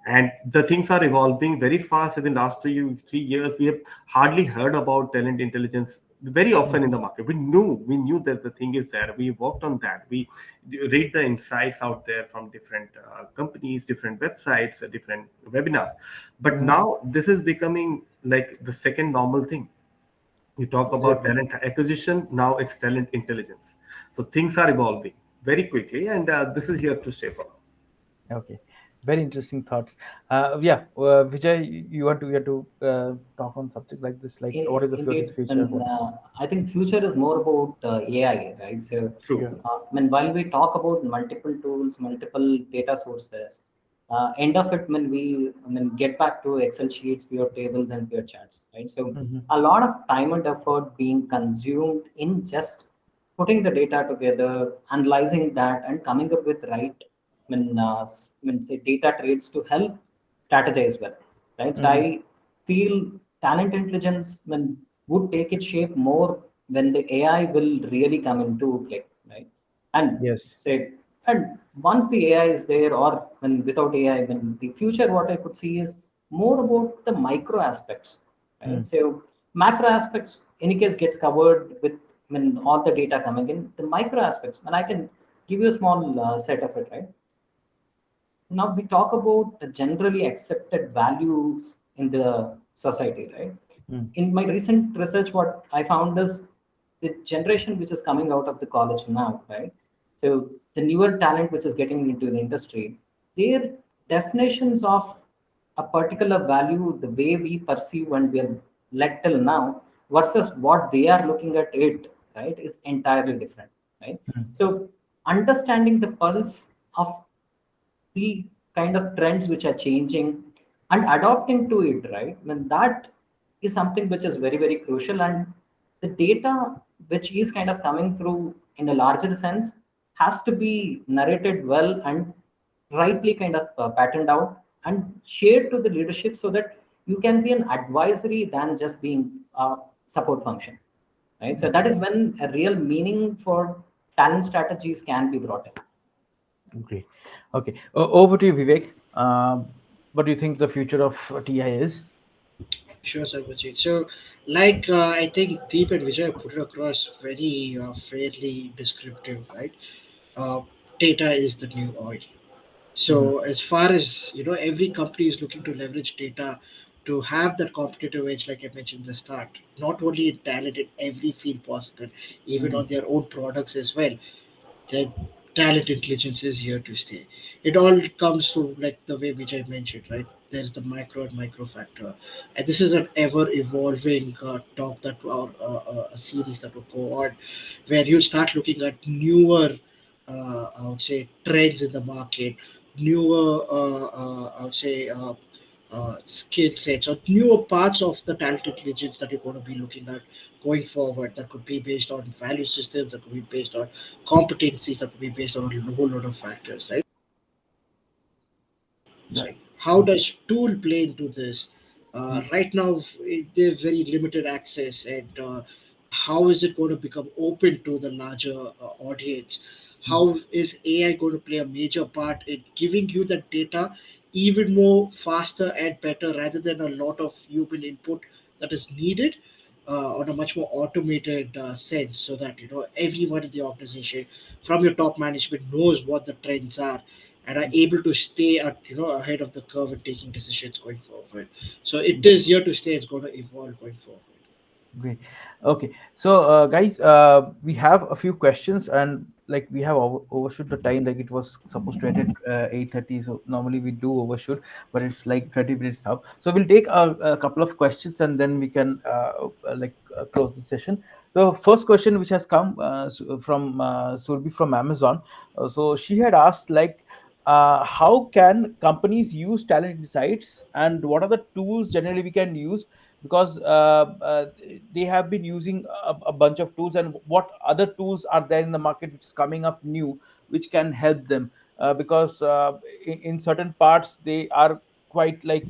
And the things are evolving very fast. In the last 3 years, we have hardly heard about talent intelligence very often in the market. We knew that the thing is there. We worked on that. We read the insights out there from different companies, different websites, different webinars. But Mhm. now this is becoming like the second normal thing. You talk about Exactly. talent acquisition, now it's talent intelligence. So things are evolving very quickly, and this is here to stay for now. Okay, very interesting thoughts. Yeah, Vijay, you want to talk on subject like this, like what is Indeed, future? and I think future is more about AI, right? So, True. Yeah. while we talk about multiple tools, multiple data sources, end of it, when get back to Excel sheets, pure tables, and pure charts, right? So, Hmm. a lot of time and effort being consumed in just putting the data together, analyzing that, and coming up with right, say data traits to help strategize well, right? So Hmm. I feel talent intelligence would take its shape more when the AI will really come into play, right? And Yes. say, and once the AI is there, or when without AI, when the future, what I could see is more about the micro aspects, right? Mm. So macro aspects, any case, gets covered with all the data coming in. The micro aspects, and I can give you a small set of it, right? Now we talk about the generally accepted values in the society, right? Mm. In my recent research, what I found is the generation which is coming out of the college now, right? So the newer talent which is getting into the industry, their definitions of a particular value, the way we perceive and we are led till now, versus what they are looking at it, right, is entirely different, right? Mm. So understanding the pulse of the kind of trends which are changing and adopting to it, right? That is something which is very, very crucial. And the data which is kind of coming through in a larger sense has to be narrated well and rightly kind of patterned out and shared to the leadership so that you can be an advisory than just being a support function, right? So that is when a real meaning for talent strategies can be brought in. Great. Okay. Over to you, Vivek. What do you think the future of TI is? Sure, Sarbojit. So, I think Deep and Vijay put it across very fairly descriptive, right? Uh, Data is the new oil. Hmm. So, as far as every company is looking to leverage data to have that competitive edge, like I mentioned at the start, not only in talent in every field possible, even Hmm. on their own products as well. That talent intelligence is here to stay. It all comes to like the way which I mentioned, right? There's the micro and micro factor, and this is an ever evolving talk that or a series that will go on, where you start looking at newer, I would say, trends in the market, newer, I would say. Skill sets or newer parts of the talent intelligence that you're going to be looking at going forward, that could be based on value systems, that could be based on competencies, that could be based on a whole lot of factors, right? Yeah. So how does tool play into this? Mm. Right now, there's very limited access, and how is it going to become open to the larger audience? Mm. How is AI going to play a major part in giving you the data even more faster and better, rather than a lot of human input that is needed? On a much more automated sense, so that everyone in the organization, from your top management, knows what the trends are and are able to stay at ahead of the curve and taking decisions going forward. So it Mm. is here to stay. It's going to evolve going forward. Great. Okay. So, guys, we have a few questions, and like we have overshoot the time. Like it was supposed to end at 8:30. So normally we do overshoot, but it's like 30 minutes up. So we'll take a couple of questions, and then we can close the session. The first question, which has come from Surbi from Amazon. So she had asked, like, how can companies use talent insights, and what are the tools generally we can use? Because they have been using a bunch of tools, and what other tools are there in the market which is coming up new, which can help them? Because in certain parts they are quite like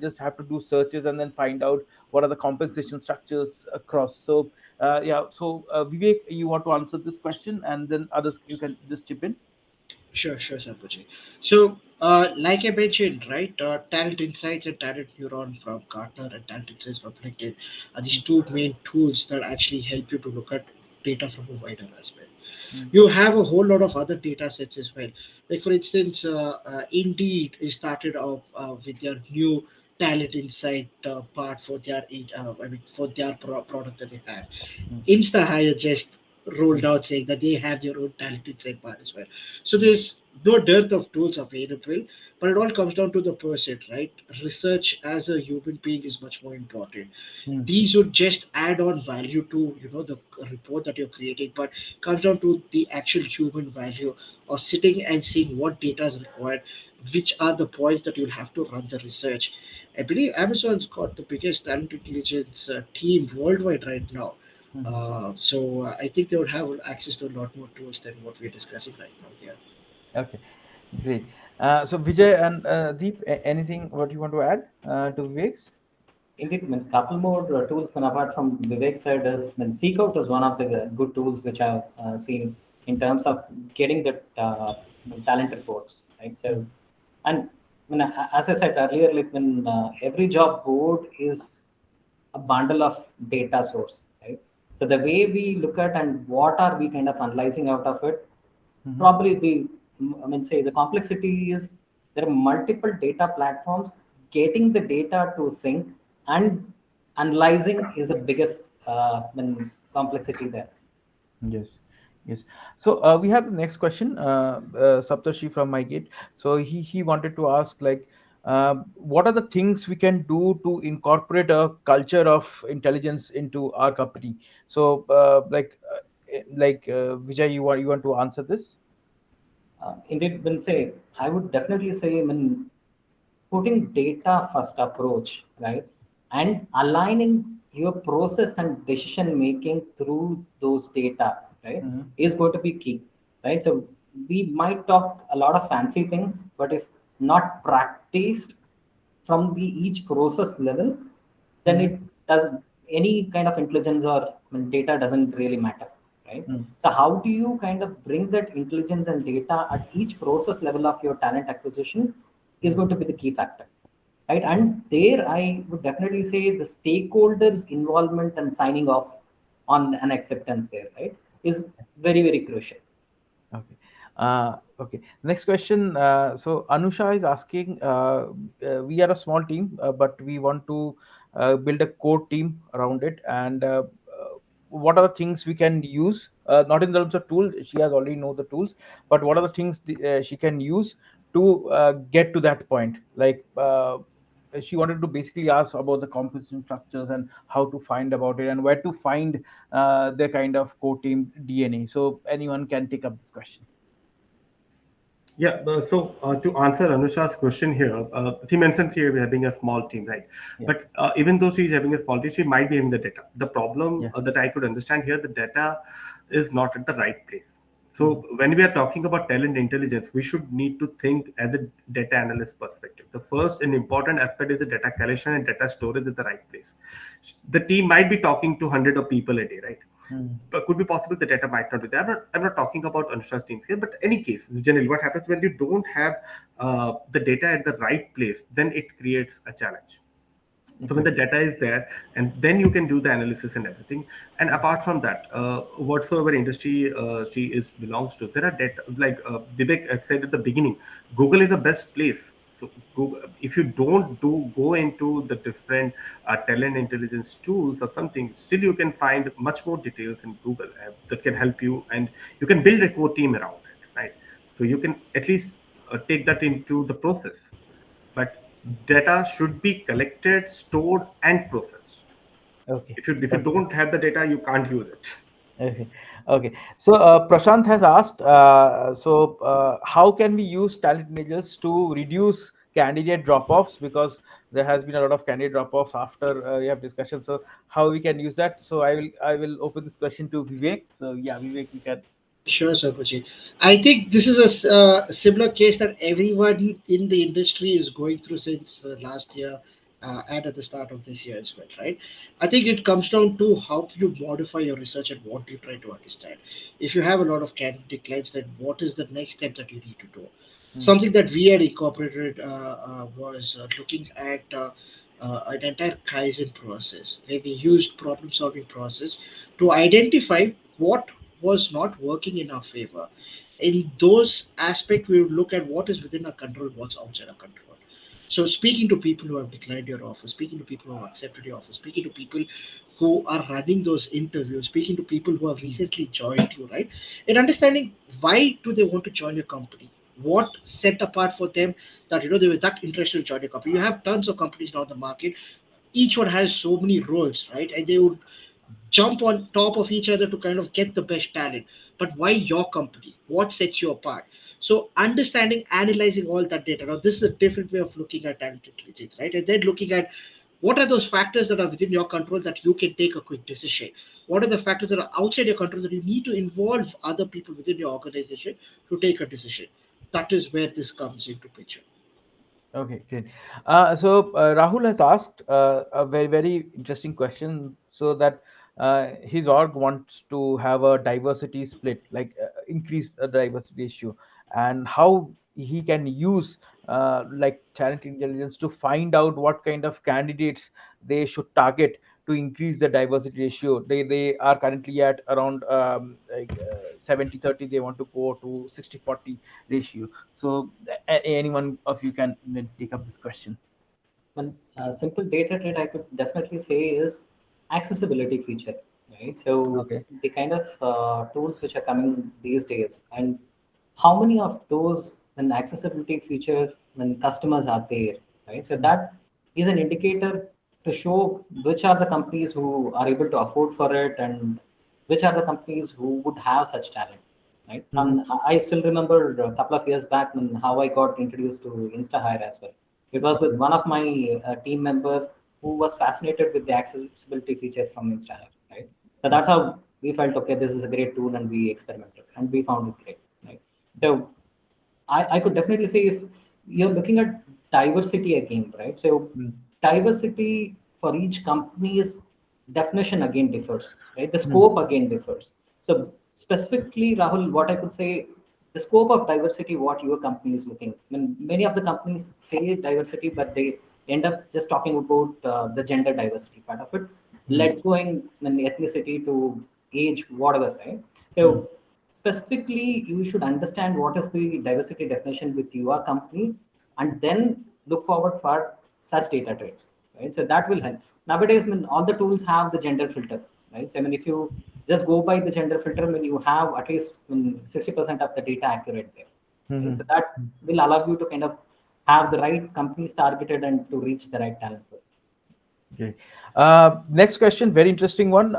just have to do searches and then find out what are the compensation structures across. So yeah, so Vivek, you want to answer this question, and then others you can just chip in. Sure, Sampuji. So, like I mentioned, right, Talent Insights and Talent Neuron from Gartner and Talent Insights from LinkedIn are these two main tools that actually help you to look at data from a wider aspect. Mm. You have a whole lot of other data sets as well. Like for instance, Indeed is started off with their new talent insight part for their for their product that they have. Mm. Instahyre just rolled Mm. out saying that they have their own talent insight part as well. So there's no dearth of tools available, but it all comes down to the person, right? Research as a human being is much more important. Mm. These would just add on value to the report that you're creating, but comes down to the actual human value of sitting and seeing what data is required, which are the points that you'll have to run the research. I believe Amazon's got the biggest talent intelligence team worldwide right now. Mhm. I think they would have access to a lot more tools than what we're discussing right now. Yeah. Okay, great. So Vijay and Deep, anything what you want to add to Vivek's? Indeed, a couple more tools when apart from Vivek said is when Seekout is one of the good tools which I've seen in terms of getting the talent reports, right? So, Mm. and when, as I said earlier, like when every job board is a bundle of data source, right? So the way we look at and what are we kind of analyzing out of it, Mhm. probably I mean, say the complexity is there are multiple data platforms. Getting the data to sync and analyzing is the biggest complexity there. Yes, yes. So we have the next question, Saptarshi from MyGate. So he wanted to ask like, what are the things we can do to incorporate a culture of intelligence into our company? So Vijay, you want to answer this? Indeed, when say I would definitely say when putting data first approach, right, and aligning your process and decision making through those data, right, Mm-hmm. is going to be key, right? So we might talk a lot of fancy things, but if not practiced from the each process level, then Mm-hmm. it doesn't any kind of intelligence or data doesn't really matter, right? Mm-hmm. So how do you kind of bring that intelligence and data at each process level of your talent acquisition is going to be the key factor, right? And there I would definitely say the stakeholders involvement and signing off on an acceptance there, right, is very very crucial. Okay. Okay. Next question. So Anusha is asking, we are a small team, but we want to build a core team around it. And what are the things we can use? Not in terms of tools, she has already know the tools, but what are the things she can use to get to that point? Like she wanted to basically ask about the composition structures and how to find about it and where to find the kind of core team DNA. So anyone can take up this question. Yeah, to answer Anusha's question here, she mentions here we're having a small team, right? Yeah. But even though she's having a small team, she might be having the data. The problem Yeah. that I could understand here, the data is not at the right place. Mhm. So when we are talking about talent intelligence, we should need to think as a data analyst perspective. The first and important aspect is the data collection and data storage at the right place. The team might be talking to hundred of people a day, right? Mhm. But could be possible the data might not be there. I'm not talking about Anusha's teams here, but any case, generally, what happens when you don't have the data at the right place, then it creates a challenge. So when the Exactly. data is there, and then you can do the analysis and everything. And Mhm. apart from that, whatsoever industry she is belongs to, there are data like Vivek said at the beginning. Google is the best place. So Google, if you don't do go into the different talent intelligence tools or something, still you can find much more details in Google that can help you, and you can build a core team around it, right? So you can at least take that into the process, but data should be collected, stored, and processed. Okay. If you Okay. don't have the data, you can't use it. Okay. Okay. So Prashant has asked, how can we use talent managers to reduce candidate drop-offs, because there has been a lot of candidate drop-offs after we have discussion. So how we can use that? So I will open this question to Vivek. So yeah, Vivek, you can. Sure, Sarbojit. I think this is a similar case that everyone in the industry is going through since last year and at the start of this year as well, right? I think it comes down to how you modify your research and what you try to understand. If you have a lot of candidate clients, then what is the next step that you need to do? Hmm. Something that we had incorporated was looking at an entire Kaizen process where we used problem solving process to identify what was not working in our favor. In those aspects, we would look at what is within our control, what's outside our control. So, speaking to people who have declined your offer, speaking to people who have accepted your offer, speaking to people who are running those interviews, speaking to people who have recently joined you, right? And understanding why do they want to join your company? What set apart for them that they were that interested to join your company? You have tons of companies now in the market. Each one has so many roles, right? And they would jump on top of each other to kind of get the best talent. But why your company? What sets you apart? So understanding, analyzing all that data. Now this is a different way of looking at talent intelligence, right? And then looking at what are those factors that are within your control that you can take a quick decision? What are the factors that are outside your control that you need to involve other people within your organization to take a decision? That is where this comes into picture. Okay, great. Rahul has asked a very, very interesting question. So that his org wants to have a diversity split, like increase the diversity ratio, and how he can use like talent intelligence to find out what kind of candidates they should target to increase the diversity ratio. They are currently at around 70/30. They want to go to 60/40 ratio. So anyone of you can take up this question. One simple data trade I could definitely say is accessibility feature, right? So Okay. the kind of tools which are coming these days, and how many of those an accessibility feature when customers are there, right? So that is an indicator to show which are the companies who are able to afford for it and which are the companies who would have such talent, right? Mm-hmm. And I still remember a couple of years back when how I got introduced to Instahyre as well. It was with Okay. one of my team member who was fascinated with the accessibility feature from Instahyre, right? So that's how we felt, okay, this is a great tool, and we experimented and we found it great, right? So I could definitely say if you're looking at diversity again, right? So diversity for each company's definition again differs, right? The Mm-hmm. scope again differs. So specifically, Rahul, what I could say, the scope of diversity, what your company is looking. I mean, many of the companies say diversity, but they end up just talking about the gender diversity part of it, let going in ethnicity to age, whatever, right? So specifically, you should understand what is the diversity definition with your company, and then look forward for such data traits, right? So that will help. Nowadays, I mean, all the tools have the gender filter, right? So I mean, if you just go by the gender filter, I mean, you have at least 60% of the data accurate there, right? So that Mm-hmm. will allow you to kind of have the right companies targeted and to reach the right talent pool. Okay. Next question, very interesting one,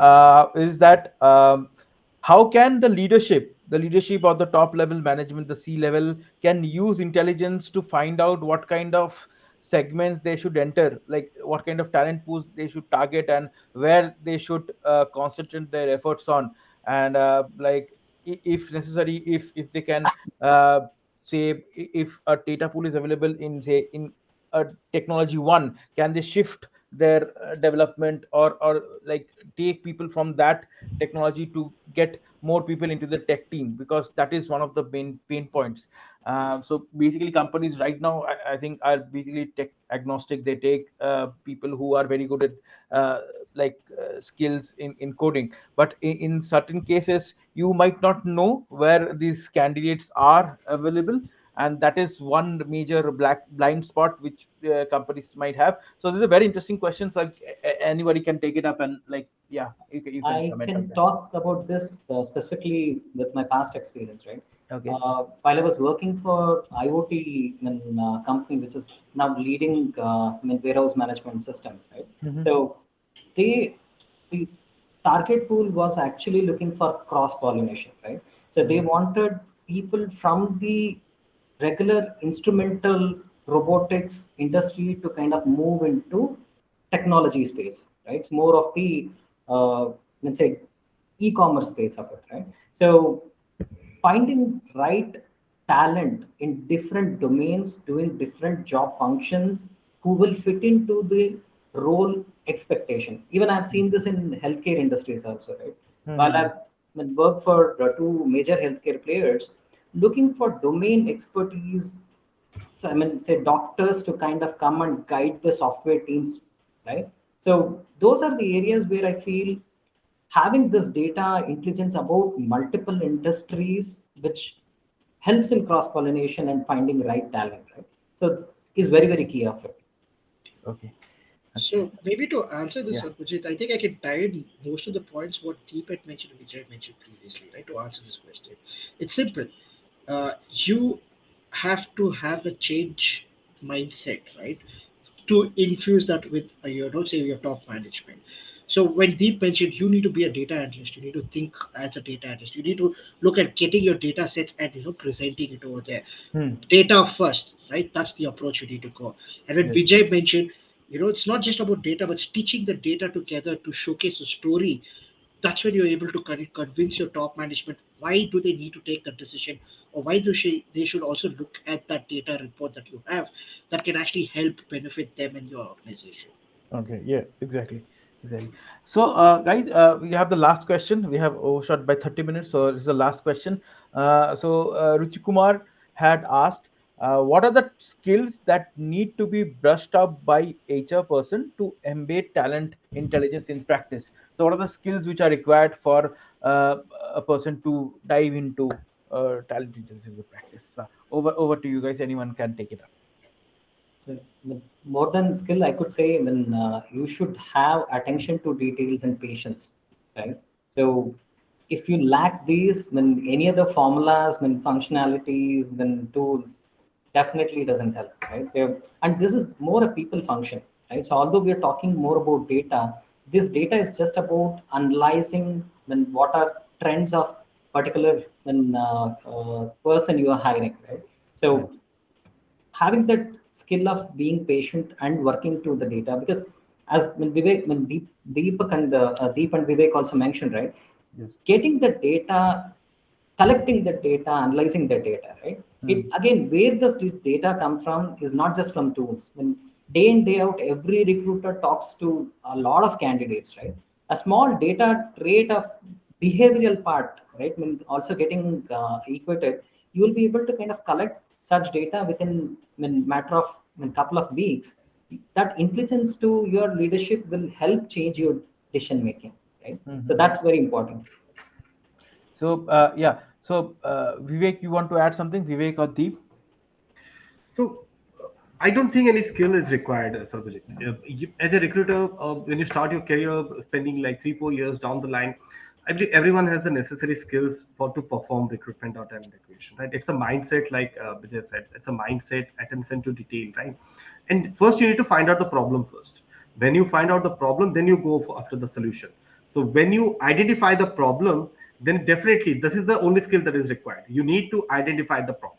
is that how can the leadership or the top level management, the C level, can use intelligence to find out what kind of segments they should enter, like what kind of talent pools they should target, and where they should concentrate their efforts on, and like if necessary, if they can uh, say if a data pool is available in say in a technology one, can they shift their development, or like take people from that technology to get more people into the tech team, because that is one of the main pain points. So basically companies right now, I think, are basically tech agnostic. They take people who are very good at skills in coding, but in certain cases you might not know where these candidates are available, and that is one major black blind spot which companies might have. So this is a very interesting question. So anybody can take it up, and like, yeah, you can I comment on can that. talk about this specifically with my past experience, right? Okay. While I was working for IoT company, which is now leading warehouse management systems, right? Mm-hmm. So they the target pool was actually looking for cross pollination, right? So they Mm-hmm. wanted people from the regular instrumental robotics industry to kind of move into technology space, right? It's more of the let's say e-commerce space of it, right? So finding right talent in different domains doing different job functions who will fit into the role expectation. Even I've seen this in healthcare industries also, right? While Mm-hmm. I've worked for two major healthcare players, looking for domain expertise, so I mean, say doctors to kind of come and guide the software teams, right? So those are the areas where I feel having this data intelligence about multiple industries, which helps in cross pollination and finding right talent, right? So is very, very key of it. Okay. Okay. So maybe to answer this, Yeah. Sarbojit, I think I can tie in most of the points what Deep had mentioned and Vijay mentioned previously, right? To answer this question, it's simple. You have to have the change mindset, right? To infuse that with don't say your top management. So when Deep mentioned, you need to be a data analyst, you need to think as a data analyst, you need to look at getting your data sets and presenting it over there. Hmm. Data first, right? That's the approach you need to go. And when Yes. Vijay mentioned, it's not just about data, but stitching the data together to showcase a story. That's when you're able to convince your top management why do they need to take that decision, or why they should also look at that data report that you have that can actually help benefit them and your organization. Okay, yeah, exactly, exactly. So, guys, we have the last question. We have overshot by 30 minutes, so this is the last question. Ruchi Kumar had asked, what are the skills that need to be brushed up by HR person to embed talent intelligence in practice? So, what are the skills which are required for a person to dive into talent intelligence in practice? Over to you guys. Anyone can take it up. So, more than skill, I could say, you should have attention to details and patience, right? So, if you lack these, then any other formulas, then functionalities, then tools, definitely doesn't help, right? So, and this is more a people function, right? So, although we're talking more about data, this data is just about analyzing then what are trends of particular person you are hiring, right? So Yes. having that skill of being patient and working to the data, because as when Deep and Vivek also mentioned, right, Yes. getting the data, collecting the data, analyzing the data, right? Hmm. It again, where does the data come from is not just from tools. When day in, day out, every recruiter talks to a lot of candidates, right? A small data trait of behavioral part, right? When also getting equated, you will be able to kind of collect such data within matter of couple of weeks. That intelligence to your leadership will help change your decision making, right? So Hmm. that's very important. So yeah. So Vivek, you want to add something? Vivek or Deep? So I don't think any skill is required, Sarbojit. As a recruiter, when you start your career, spending like 3 4 years down the line, I believe everyone has the necessary skills for to perform recruitment or talent acquisition, right? It's a mindset, like Vijay said. It's a mindset, attention to detail, right? And first, you need to find out the problem first. When you find out the problem, then you go for, after the solution. So when you identify the problem, then definitely this is the only skill that is required. You need to identify the problem.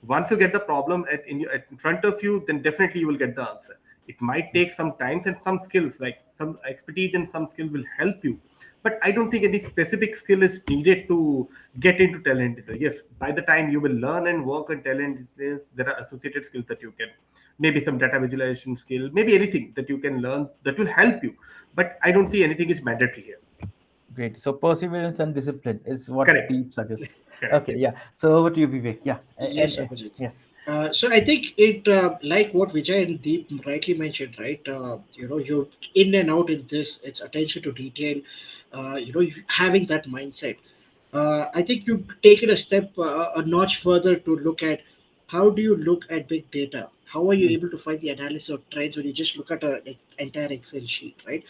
Once you get the problem in front of you, then definitely you will get the answer. It might take some time, and some skills like some expertise and some skill will help you, but I don't think any specific skill is needed to get into talent. Yes, by the time you will learn and work on talent, there are associated skills that you can, maybe some data visualization skill, maybe anything that you can learn that will help you, but I don't see anything is mandatory here. Great. So perseverance and discipline is what Correct. Deep suggests. Correct. Okay. Yeah. So over to you, Vivek. Yeah. Yes, And Abhijit. yeah. So I think it like what Vijay and Deep rightly mentioned, right? You're in and out in this. It's attention to detail. Having that mindset. I think you take it a step, a notch further to look at how do you look at big data? How are you Hmm. able to find the analysis of trends when you just look at a like, entire Excel sheet, right?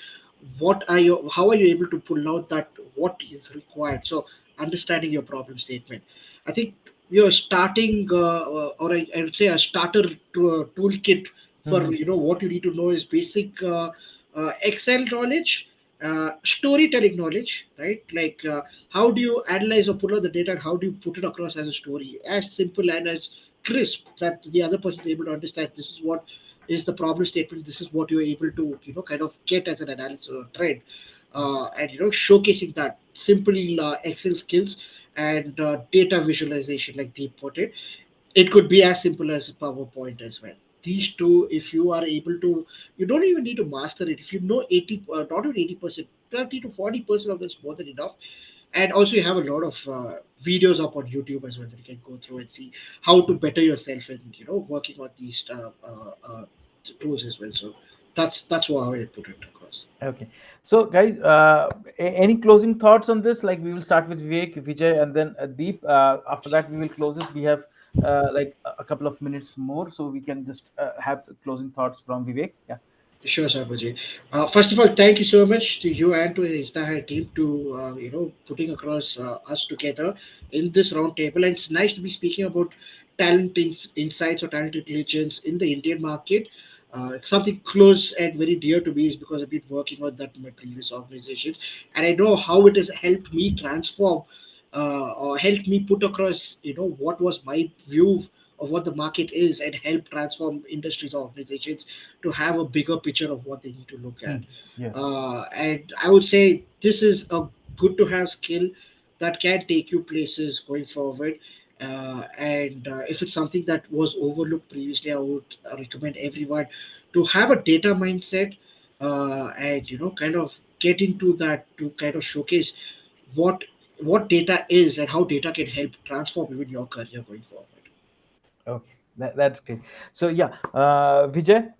What are you? How are you able to pull out that what is required? So understanding your problem statement. I think you're starting, I would say a starter to a toolkit for Hmm. what you need to know is basic Excel knowledge, storytelling knowledge, right? Like how do you analyze or pull out the data and how do you put it across as a story as simple and as crisp that the other person is able to understand this is what is the problem statement, this is what you're able to kind of get as an analysis or trend, and showcasing that simple Excel skills and data visualization like Deep put it. It could be as simple as PowerPoint as well. These two, if you are able to, you don't even need to master it. If you know 80, not even 80%, 30 to 40% of that's more than enough. And also, you have a lot of videos up on YouTube as well that you can go through and see how to better yourself and working on these tools as well. So that's how I put it Okay. So, guys, any closing thoughts on this? Like, we will start with Vivek, Vijay, and then Deep. After that, we will close it. We have like a couple of minutes more, so we can just have the closing thoughts from Vivek. Yeah. Sure, Sarbojit. First of all, thank you so much to you and to the Instahyre team to putting across us together in this round table. And it's nice to be speaking about insights or talent intelligence in the Indian market. Something close and very dear to me is because I've been working on that in my previous organizations, and I know how it has helped me transform or helped me put across what was my view of what the market is and help transform industries or organizations to have a bigger picture of what they need to look at. Hmm. Yes. And I would say this is a good to have skill that can take you places going forward. And if it's something that was overlooked previously, I would recommend everyone to have a data mindset and kind of get into that to kind of showcase what what data is and how data can help transform even your career going forward. Okay. That's great. So, yeah, Vijay,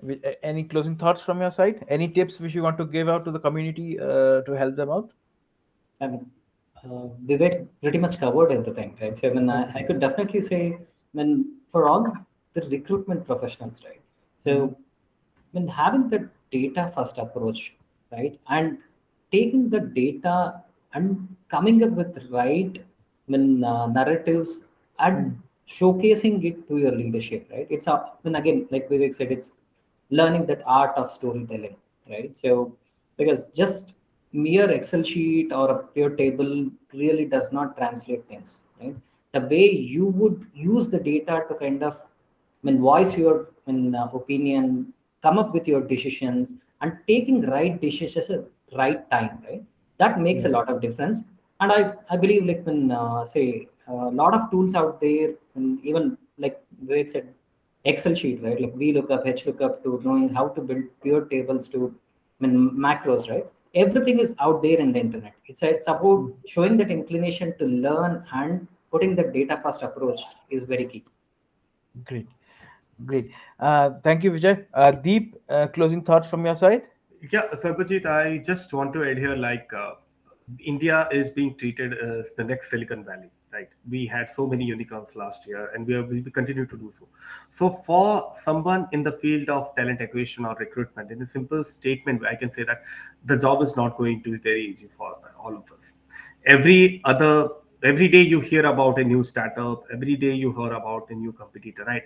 any closing thoughts from your side? Any tips which you want to give out to the community to help them out? I mean, Vivek pretty much covered everything, right? So, I mean, I could definitely say, I mean, for all the recruitment professionals, right? Mm-hmm. So, I mean, having the data first approach, right, and taking the data and coming up with right, I mean, narratives and showcasing it to your leadership, right? It's a, I mean, again, like Vivek said, it's learning that art of storytelling, right? So, because just mere Excel sheet or a pure table really does not translate things, right? The way you would use the data to kind of, I mean, voice your, I mean, opinion, come up with your decisions, and taking right decisions at right time, right? That makes a Yes. lot of difference. And I believe like when say a lot of tools out there, and even like Vivek said, Excel sheet, right? Like VLOOKUP, HLOOKUP to knowing how to build pure tables to, I mean, macros, right? Everything is out there in the internet. It's about showing that inclination to learn and putting the data first approach is very key. Great. Great. Thank you, Vijay. Deep, closing thoughts from your side? Yeah, Sarbajit, I just want to add here like India is being treated as the next Silicon Valley, right? We had so many unicorns last year and we will continue to do so. So, for someone in the field of talent acquisition or recruitment, in a simple statement, I can say that the job is not going to be very easy for all of us. Every other every day you hear about a new startup, every day you hear about a new competitor, right?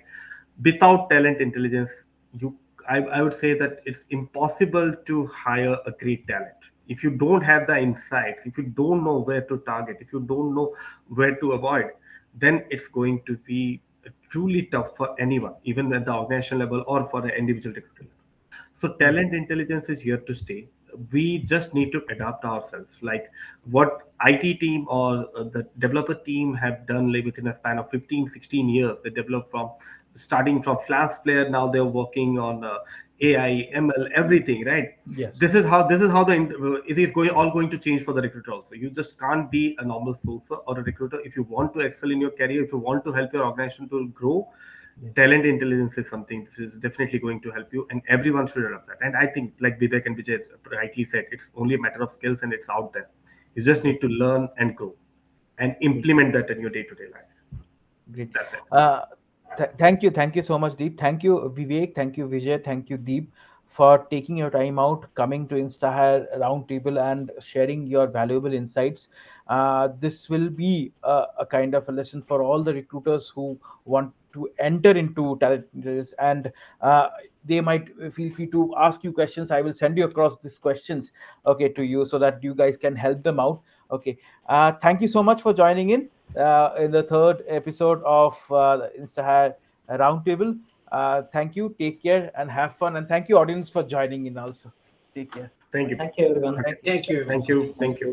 Without talent intelligence, you I would say that it's impossible to hire a great talent if you don't have the insights, if you don't know where to target, if you don't know where to avoid, then it's going to be truly tough for anyone, even at the organization level or for the individual recruiter level. So talent intelligence is here to stay. We just need to adapt ourselves. Like what IT team or the developer team have done like within a span of 15, 16 years. They developed from starting from Flash player. Now they're working on AI, ML, everything, right? Yes. This is how it is going to change for the recruiter also. You just can't be a normal sourcer or a recruiter if you want to excel in your career, if you want to help your organization to grow. Yes. Talent intelligence is something which is definitely going to help you, and everyone should adopt that. And I think, like Vivek and Vijay rightly said, it's only a matter of skills, and it's out there. You just need Great. to learn and grow and Great. implement that in your day-to-day life. Great. That's it. Uh, thank you so much, Deep. Thank you, Vivek. Thank you, Vijay. Thank you, Deep, for taking your time out, coming to Instahyre Roundtable, and sharing your valuable insights. This will be a kind of a lesson for all the recruiters who want to enter into talent interviews, and uh, they might feel free to ask you questions. I will send you across these questions, okay, to you so that you guys can help them out. Okay. Thank you so much for joining in the third episode of the Instahyre Roundtable. Thank you. Take care and have fun. And thank you, audience, for joining in also. Take care. Thank you. Thank you, everyone. Thank you. Thank you, Thank everyone. you. Thank you.